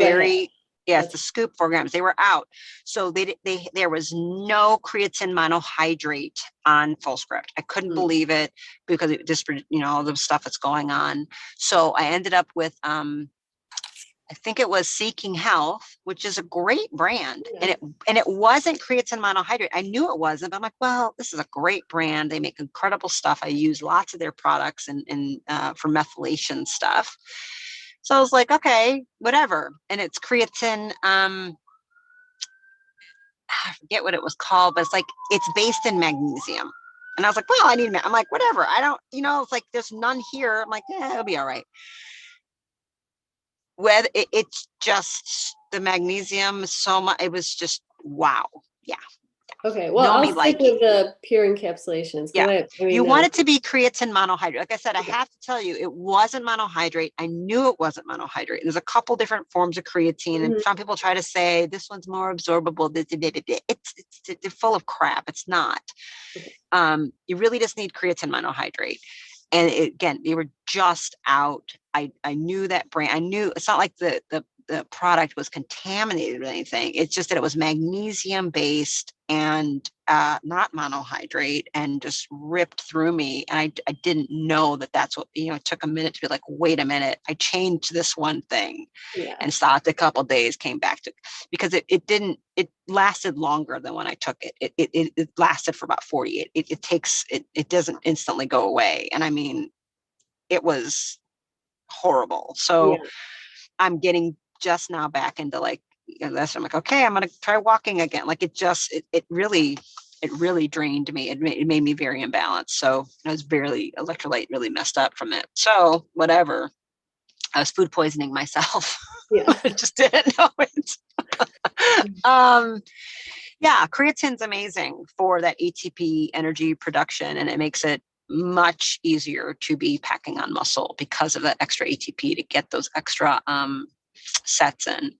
it's the scoop 4 grams. They were out. So there was no creatine monohydrate on Full Script. I couldn't believe it because it just, all the stuff that's going on. So I ended up with, I think it was Seeking Health, which is a great brand. Yeah. And it wasn't creatine monohydrate. I knew it wasn't, but I'm like, well, this is a great brand. They make incredible stuff. I use lots of their products and for methylation stuff. So I was like, okay, whatever. And it's creatine, I forget what it was called, but it's based in magnesium. And I was like, well, I'm like, whatever. I don't, it's like, there's none here. I'm like, yeah, it'll be all right. Whether it's just the magnesium so much, it was just, wow. Yeah. Okay, well, I'll stick with the pure encapsulations. Yeah, you want it to be creatine monohydrate. Like I said, I have to tell you, it wasn't monohydrate. I knew it wasn't monohydrate. There's a couple different forms of creatine, and some people try to say this one's more absorbable. It's full of crap. It's not. You really just need creatine monohydrate. And again, they were just out. I knew that brand. I knew it's not like the product was contaminated or anything. It's just that it was magnesium based and not monohydrate, and just ripped through me. And I didn't know that that's what, it took a minute to be like, wait a minute, I changed this one thing and stopped a couple of days, came back to, because it lasted longer than when I took it. It lasted for about 48. It doesn't instantly go away. And I mean, it was horrible. So I'm getting just now back into like, I'm like, okay, I'm going to try walking again. Like it really drained me. It made me very imbalanced. So I was electrolyte really messed up from it. So whatever, I was food poisoning myself. I just didn't know it. Creatine's amazing for that ATP energy production, and it makes it much easier to be packing on muscle because of that extra ATP to get those extra sets in.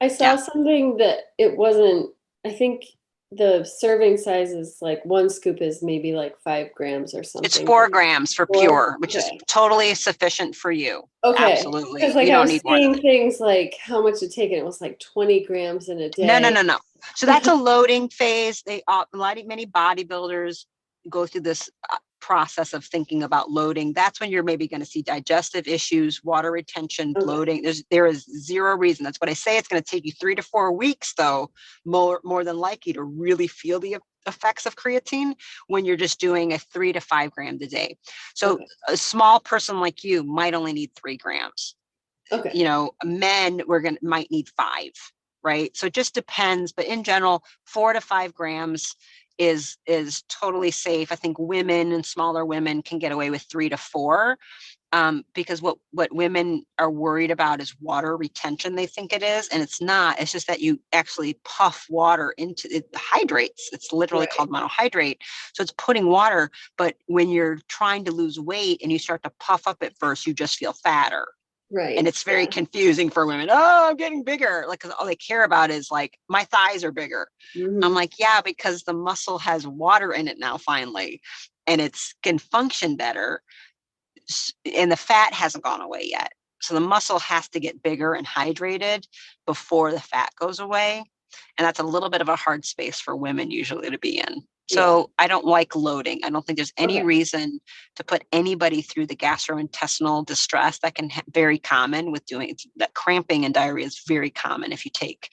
I saw something that it wasn't, I think the serving size is like 1 scoop is maybe like 5 grams or something. It's 4 grams for pure, which is totally sufficient for you. Okay. Absolutely. Because like I was seeing things like how much to take, and it was like 20 grams in a day. No. So that's a loading phase. Many bodybuilders go through this process of thinking about loading. That's when you're maybe going to see digestive issues, water retention, bloating. There is zero reason. That's what I say. It's going to take you 3 to 4 weeks, though, more than likely, to really feel the effects of creatine when you're just doing a 3 to 5 grams a day. So a small person like you might only need 3 grams. Men might need 5, right? So it just depends. But in general, 4 to 5 grams is totally safe. I think women and smaller women can get away with 3 to 4. because what women are worried about is water retention. They think it is, and it's not. It's just that you actually puff water into it, hydrates. It's literally called monohydrate. So it's putting water, but when you're trying to lose weight and you start to puff up at first, you just feel fatter. Right. And it's very confusing for women. Oh, I'm getting bigger. Like, 'cause all they care about is like, my thighs are bigger. I'm like, yeah, because the muscle has water in it now, finally, and it's can function better. And the fat hasn't gone away yet. So the muscle has to get bigger and hydrated before the fat goes away. And that's a little bit of a hard space for women usually to be in. So I don't like loading. I don't think there's any reason to put anybody through the gastrointestinal distress that can very common with doing that. Cramping and diarrhea is very common if you take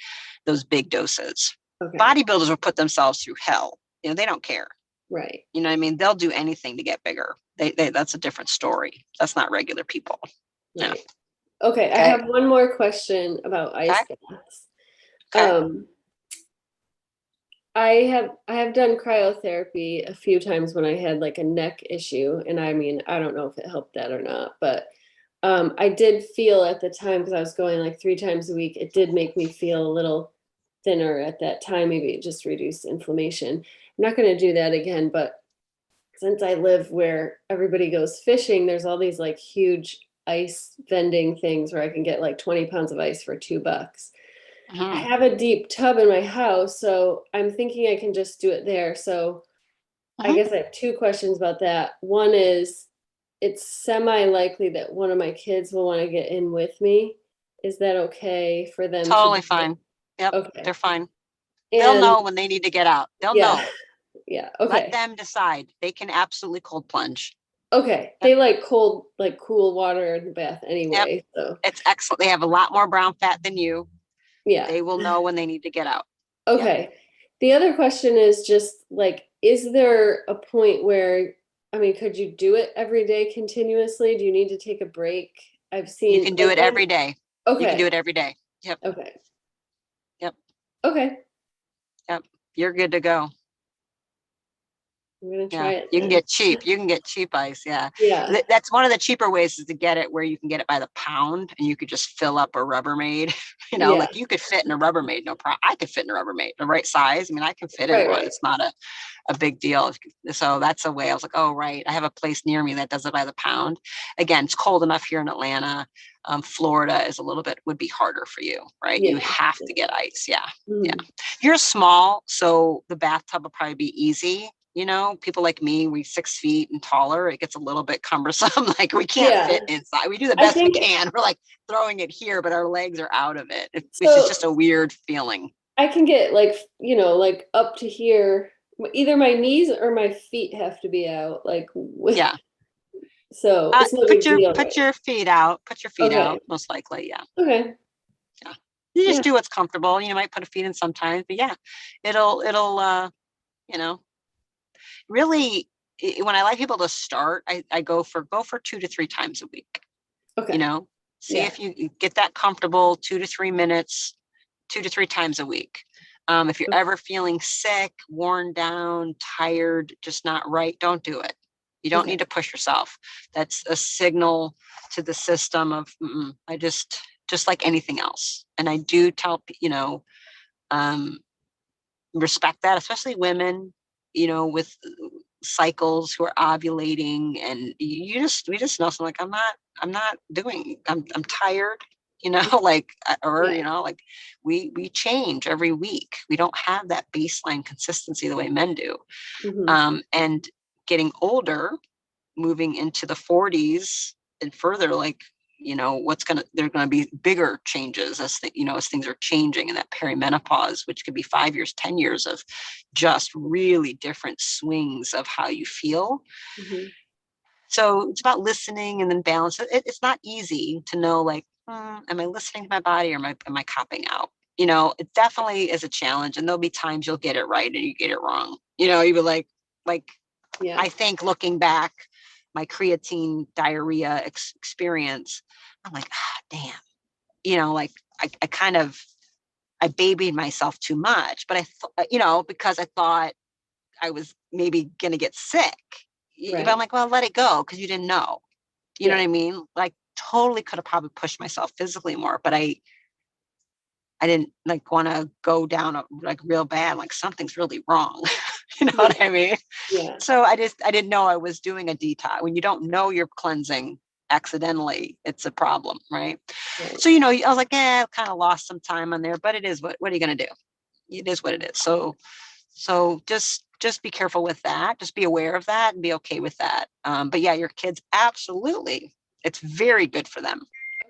those big doses. Bodybuilders will put themselves through hell. They don't care. Right. You know what I mean? They'll do anything to get bigger. That's a different story. That's not regular people. Right. Okay. I have one more question about ice baths. I have done cryotherapy a few times when I had like a neck issue, and I mean, I don't know if it helped that or not, but I did feel at the time, because I was going like 3 times a week, it did make me feel a little thinner at that time. Maybe it just reduced inflammation. I'm not going to do that again, but since I live where everybody goes fishing, there's all these like huge ice vending things where I can get like 20 pounds of ice for $2. I have a deep tub in my house, so I'm thinking I can just do it there. So I guess I have 2 questions about that. One is, it's semi-likely that one of my kids will want to get in with me. Is that okay for them? Totally fine. Yep. Okay. They're fine. They'll know when they need to get out. They'll know. Yeah. Okay. Let them decide. They can absolutely cold plunge. Okay. They like cool water in the bath anyway. So it's excellent. They have a lot more brown fat than you. Yeah. They will know when they need to get out. Okay. The other question is just like, is there a point where, I mean, could you do it every day continuously? Do you need to take a break? I've seen you can do it every day. Okay. You can do it every day. Yep. Okay. Yep. Okay. Yep. You're good to go. I'm gonna try it. You can get cheap. You can get cheap ice. Yeah. That's one of the cheaper ways is to get it where you can get it by the pound and you could just fill up a Rubbermaid. Like you could fit in a Rubbermaid, no problem. I could fit in a Rubbermaid, the right size. I mean, I can fit in one. It's not a big deal. So that's a way I was like, oh, right. I have a place near me that does it by the pound. Again, it's cold enough here in Atlanta. Florida is would be harder for you, right? You have to get ice. Yeah. Yeah. You're small, so the bathtub will probably be easy. People like me, we're 6 feet and taller. It gets a little bit cumbersome. Like we can't fit inside. We do the best we can. We're like throwing it here, but our legs are out of it. It's just a weird feeling. I can get like up to here. Either my knees or my feet have to be out. So it's no big deal. Put your feet out. Put your feet out. Most likely, yeah. Okay. Yeah. You just do what's comfortable. You might put a feet in sometimes, but yeah, it'll really, when I like people to start, I go for 2 to 3 times a week. Okay. See if you get that comfortable 2 to 3 minutes, 2 to 3 times a week. If you're ever feeling sick, worn down, tired, just not right, don't do it. You don't need to push yourself. That's a signal to the system of, I just like anything else. And I do tell, respect that, especially women, with cycles who are ovulating, and we just know something like, I'm tired, we change every week. We don't have that baseline consistency the way men do. And getting older, moving into the 40s and further, there are going to be bigger changes as things are changing in that perimenopause, which could be 5 years, 10 years of just really different swings of how you feel. So it's about listening and then balance. It's not easy to know, am I listening to my body or am I copping out? It definitely is a challenge, and there'll be times you'll get it right and you get it wrong. You be I think looking back, my creatine diarrhea experience, I'm like, damn, I babied myself too much, but because I thought I was maybe going to get sick, but I'm like, well, let it go. 'Cause you didn't know, You know what I mean? Like totally could have probably pushed myself physically more, but I didn't like want to go down like real bad, like something's really wrong. You know what I mean? Yeah. So I didn't know I was doing a detox. When you don't know you're cleansing accidentally, it's a problem, right? Right. So, you know, I was like, I kind of lost some time on there, but it is what are you going to do? It is what it is. So just be careful with that. Just be aware of that and be okay with that. But yeah, your kids, absolutely. It's very good for them.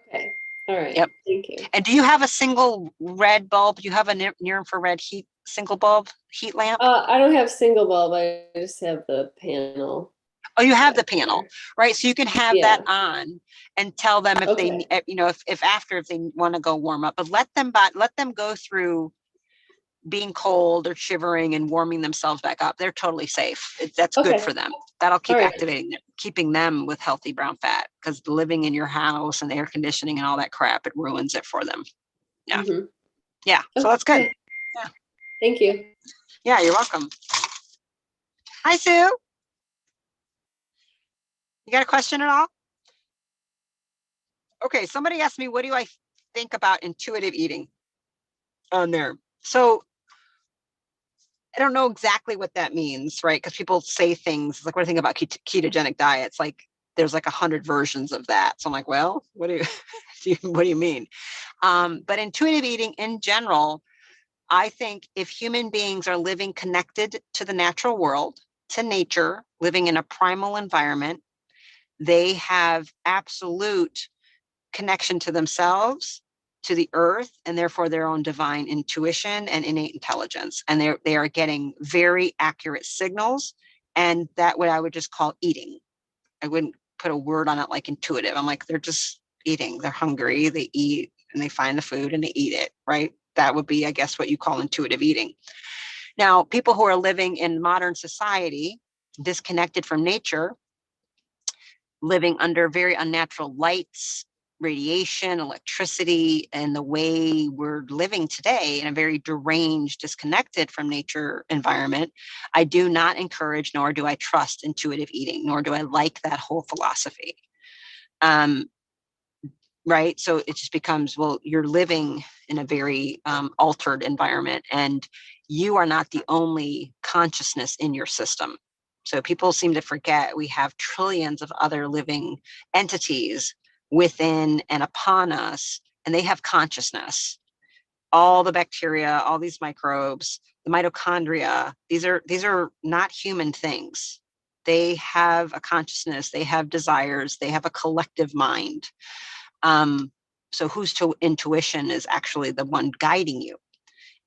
Okay. All right. Yep. Thank you. And do you have a single red bulb? Do you have a near infrared single bulb heat lamp? I don't have single bulb. I just have the panel. Oh, you have the back panel, there. right? So you can have Yeah. that on and tell them if Okay. they, you know, if after, if they want to go warm up, but let them go through being cold or shivering and warming themselves back up. They're totally safe. That's good Okay. for them. That'll keep All right. activating them, keeping them with healthy brown fat, because living in your house and the air conditioning and all that crap, it ruins it for them. Yeah. Mhm. Yeah. So that's good. Okay. Yeah. Thank you. Yeah. You're welcome. Hi, Sue. You got a question at all? Okay. Somebody asked me, what do I think about intuitive eating on there? So I don't know exactly what that means, right? Because people say things like, what do you think about ketogenic diets? Like there's like 100 versions of that. So I'm like, well, what do you, what do you mean? But intuitive eating in general, I think if human beings are living connected to the natural world, to nature, living in a primal environment, they have absolute connection to themselves, to the earth, and therefore their own divine intuition and innate intelligence. And they are getting very accurate signals. And that what I would just call eating. I wouldn't put a word on it like intuitive. I'm like, they're just eating. They're hungry. They eat and they find the food and they eat it, right? That would be, I guess, what you call intuitive eating. Now, people who are living in modern society, disconnected from nature, living under very unnatural lights, radiation, electricity, and the way we're living today in a very deranged, disconnected from nature environment, I do not encourage, nor do I trust intuitive eating, nor do I like that whole philosophy. Right? So it just becomes, well, you're living in a very altered environment, and you are not the only consciousness in your system. So people seem to forget we have trillions of other living entities within and upon us, and they have consciousness. All the bacteria, all these microbes, the mitochondria, these are not human things. They have a consciousness, they have desires, they have a collective mind. So whose intuition is actually the one guiding you?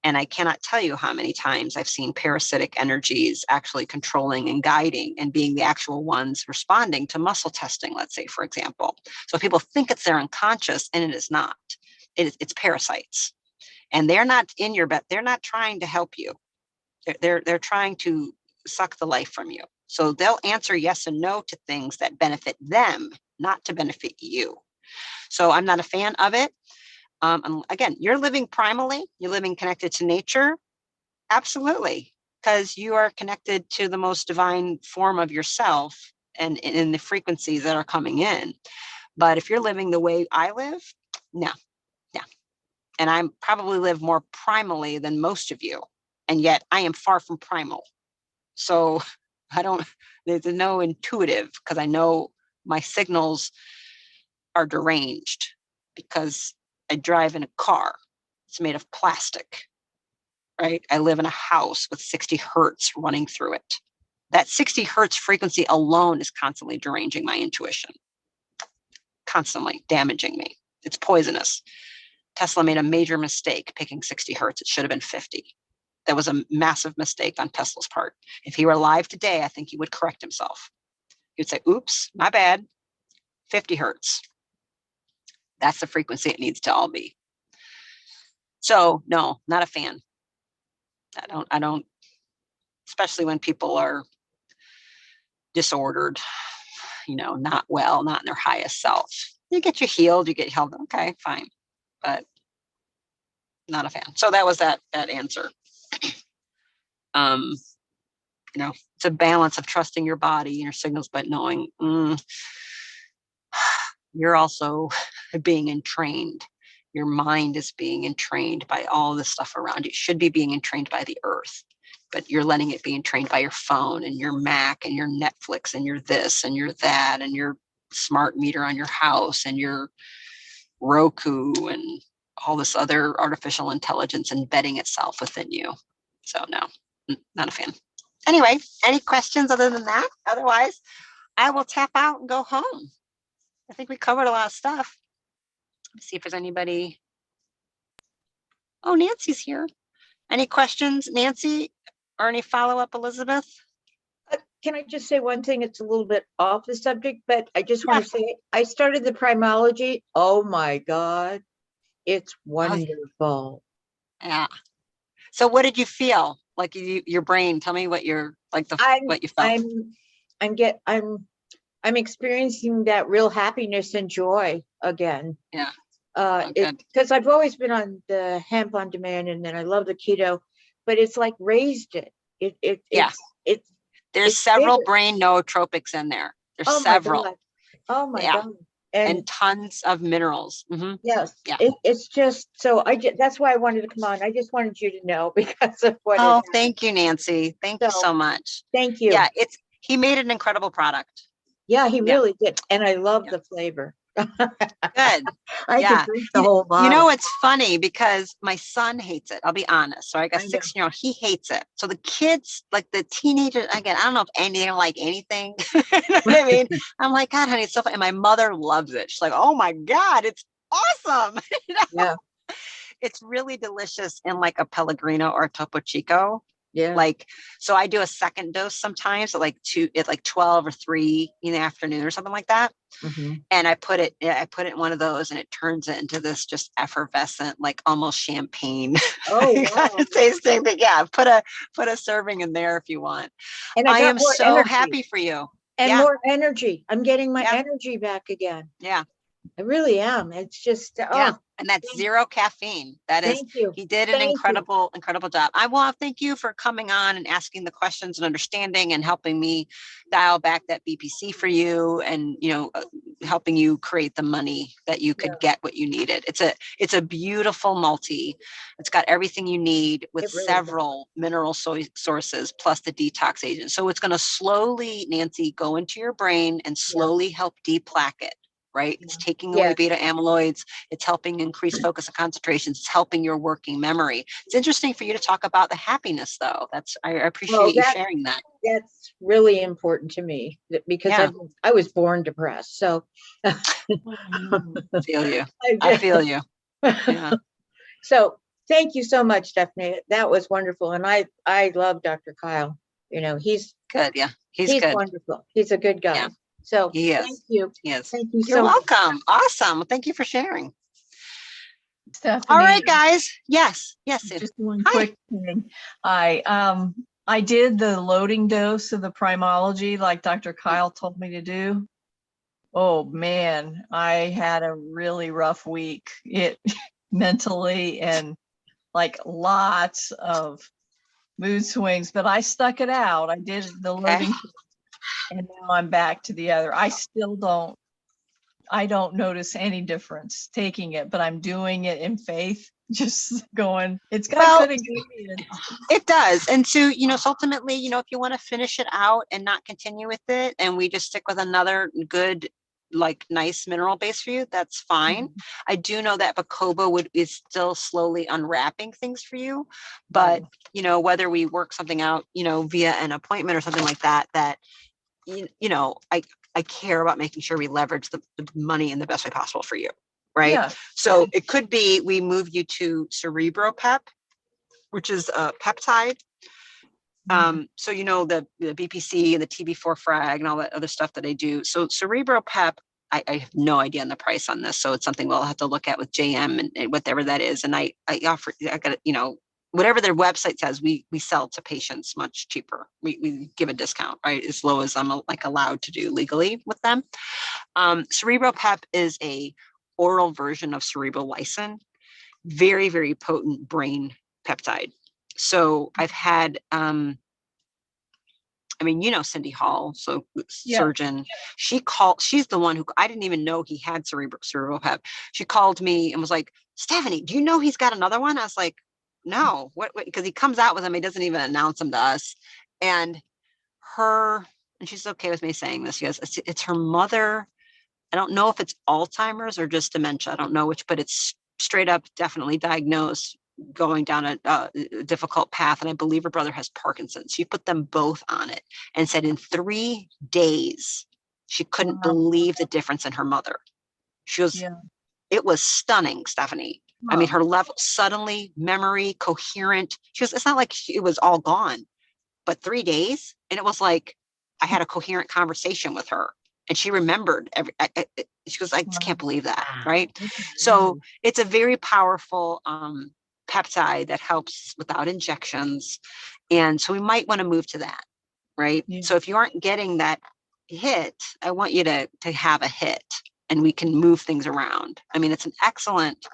And I cannot tell you how many times I've seen parasitic energies actually controlling and guiding and being the actual ones responding to muscle testing, let's say, for example. So people think it's their unconscious, and it is not. It's parasites. And they're not in your bed. They're not trying to help you. They're trying to suck the life from you. So they'll answer yes and no to things that benefit them, not to benefit you. So I'm not a fan of it. Again, you're living primally, you're living connected to nature. Absolutely. Because you are connected to the most divine form of yourself and in the frequencies that are coming in. But if you're living the way I live, no. And I probably live more primally than most of you. And yet I am far from primal. So there's no intuitive, because I know my signals are deranged because I drive in a car. It's made of plastic, right? I live in a house with 60 hertz running through it. That 60 hertz frequency alone is constantly deranging my intuition, constantly damaging me. It's poisonous. Tesla made a major mistake picking 60 hertz. It should have been 50. That was a massive mistake on Tesla's part. If he were alive today, I think he would correct himself. He would say, oops, my bad, 50 hertz. That's the frequency it needs to all be. So no, not a fan. I don't, especially when people are disordered, not well, not in their highest self. You get healed, okay, fine. But not a fan. So that was that answer. It's a balance of trusting your body and your signals, but knowing you're also being entrained. Your mind is being entrained by all the stuff around you. It should be being entrained by the earth, but you're letting it be entrained by your phone and your Mac and your Netflix and your this and your that and your smart meter on your house and your Roku and all this other artificial intelligence embedding itself within you. So no, not a fan. Anyway, any questions other than that? Otherwise, I will tap out and go home. I think we covered a lot of stuff. Let's see if there's anybody. Oh, Nancy's here. Any questions, Nancy, or any follow-up, Elizabeth? Can I just say one thing? It's a little bit off the subject, but I just want Yeah. to say I started the primology. Oh my God, it's wonderful. Yeah. So what did you feel? Like your brain, tell me what you're like what you felt. I'm experiencing that real happiness and joy again. Yeah. Good. Because I've always been on the hemp on demand, and then I love the keto, but it's like raised it. There's it's several bigger. brain nootropics in there. There's Oh several. my God. Oh my Yeah. God. And tons of minerals. Mm-hmm. Yes, Yeah. It's just so that's why I wanted to come on. I just wanted you to know because of what. Oh, thank you, Nancy. Thank you so much. Thank you. Yeah, he made an incredible product. Yeah, he Yeah. really did, and I love Yeah. the flavor. Good. I Yeah. could drink the whole bottle. You know, it's funny because my son hates it. I'll be honest. So I got I know. 16-year-old, he hates it. So the kids, like the teenagers, again, I don't know if any like anything. You know what I mean? I'm like, God, honey, it's so fun. And my mother loves it. She's like, oh my God, it's awesome. You know? Yeah. It's really delicious in like a Pellegrino or a Topo Chico. Yeah. Like, so I do a second dose sometimes at like 12 or 3 in the afternoon or something like that. Mhm. And I put it in one of those and it turns it into this just effervescent, like almost champagne Oh wow. tasting thing. Yeah. Put a serving in there if you want. And I got am more so energy. happy for you. And Yeah. more energy. I'm getting my Yeah. energy back again. Yeah. I really am. It's just Yeah. And that's zero caffeine. That is, Thank you. he did an Thank you. incredible job. I want to thank you for coming on and asking the questions and understanding and helping me dial back that BPC for you and, helping you create the money that you could get what you needed. It's a beautiful multi. It's got everything you need with It really several mineral sources plus the detox agent. So it's going to slowly, Nancy, go into your brain and slowly help deplaque it. Right? It's taking away beta amyloids. It's helping increase focus and concentration. It's helping your working memory. It's interesting for you to talk about the happiness though. I appreciate you sharing that. That's really important to me because I was born depressed. So I feel you. I feel you. Yeah. So thank you so much, Stephanie. That was wonderful. And I love Dr. Kyle. He's good. Yeah. He's good. Wonderful. He's a good guy. Yeah. So he is. Thank you. Yes. Thank you You're so welcome. Awesome. Well, thank you for sharing. Stephanie, all right, guys. Yes. Sue. Just one quick thing. I did the loading dose of the primology like Dr. Kyle told me to do. Oh man, I had a really rough week. It mentally and like lots of mood swings, but I stuck it out. I did the loading and now I'm back to the other. I don't notice any difference taking it, but I'm doing it in faith, just going, it's got good ingredients. It does. And so, so ultimately, if you want to finish it out and not continue with it, and we just stick with another good, like nice mineral base for you, that's fine. Mm-hmm. I do know that Bacoba is still slowly unwrapping things for you, but whether we work something out, via an appointment or something like that, I care about making sure we leverage the money in the best way possible for you. Right. Yeah. So it could be, we move you to CerebroPep, which is a peptide. So, the BPC and the TB4 frag and all that other stuff that I do. So CerebroPep, I have no idea on the price on this. So it's something we'll have to look at with JM and whatever that is. And I got whatever their website says, we sell to patients much cheaper. We give a discount, right? As low as I'm allowed to do legally with them. CerebroPep is a oral version of cerebrolysin, very, very potent brain peptide. So I've had, I mean, Cindy Hall, so Yeah. surgeon, she's the one who, I didn't even know he had cerebral hep. She called me and was like, Stephanie, do you know he's got another one? I was like, no, what, because he comes out with them. He doesn't even announce them to us. And she's okay with me saying this. She goes, it's her mother. I don't know if it's Alzheimer's or just dementia. I don't know which, but it's straight up definitely diagnosed going down a difficult path. And I believe her brother has Parkinson's. She put them both on it and said in 3 days, she couldn't believe the difference in her mother. She goes, it was stunning, Stephanie. I mean, her level suddenly, memory, coherent. She goes, it's not like it was all gone, but 3 days. And it was like, I had a coherent conversation with her and she remembered she goes, I just can't believe that. Right. So it's a very powerful, peptide that helps without injections. And so we might want to move to that. Right. Yeah. So if you aren't getting that hit, I want you to have a hit and we can move things around. I mean, it's an excellent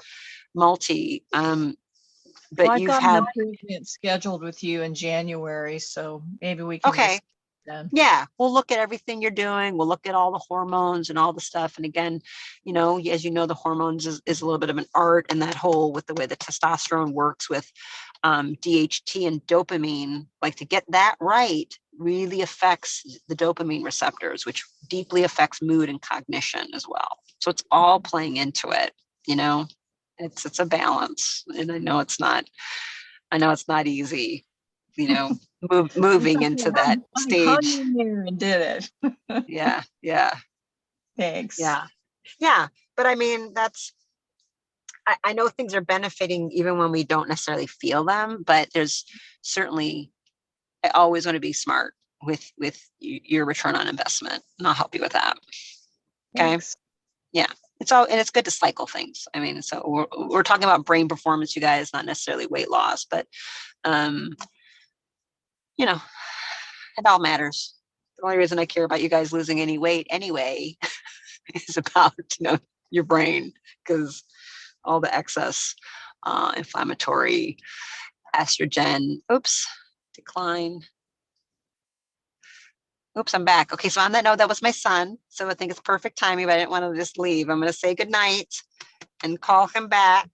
multi, but I've you've got had, an appointment scheduled with you in January, so maybe we can. okay. Then. Yeah, we'll look at everything you're doing. We'll look at all the hormones and all the stuff. And again, as you know, the hormones is a little bit of an art, and that whole with the way the testosterone works with DHT and dopamine, like to get that right really affects the dopamine receptors, which deeply affects mood and cognition as well. So it's all playing into it, it's a balance. And I know it's not easy, moving into that I stage. hung in there and did it. Yeah. Thanks. Yeah. But I mean, I know things are benefiting even when we don't necessarily feel them, but there's certainly, I always want to be smart with your return on investment, and I'll help you with that. Okay. Thanks. Yeah. And it's good to cycle things. I mean, so we're talking about brain performance, you guys, not necessarily weight loss, but, it all matters. The only reason I care about you guys losing any weight anyway is about, your brain, because all the excess inflammatory estrogen, decline. I'm back. Okay, so on that note, that was my son. So I think it's perfect timing, but I didn't want to just leave. I'm going to say goodnight and call him back.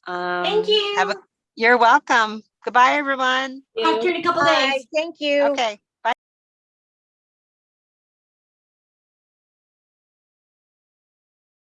Thank you. You're welcome. Goodbye, everyone. Talk to you in a couple days. Thank you. Okay.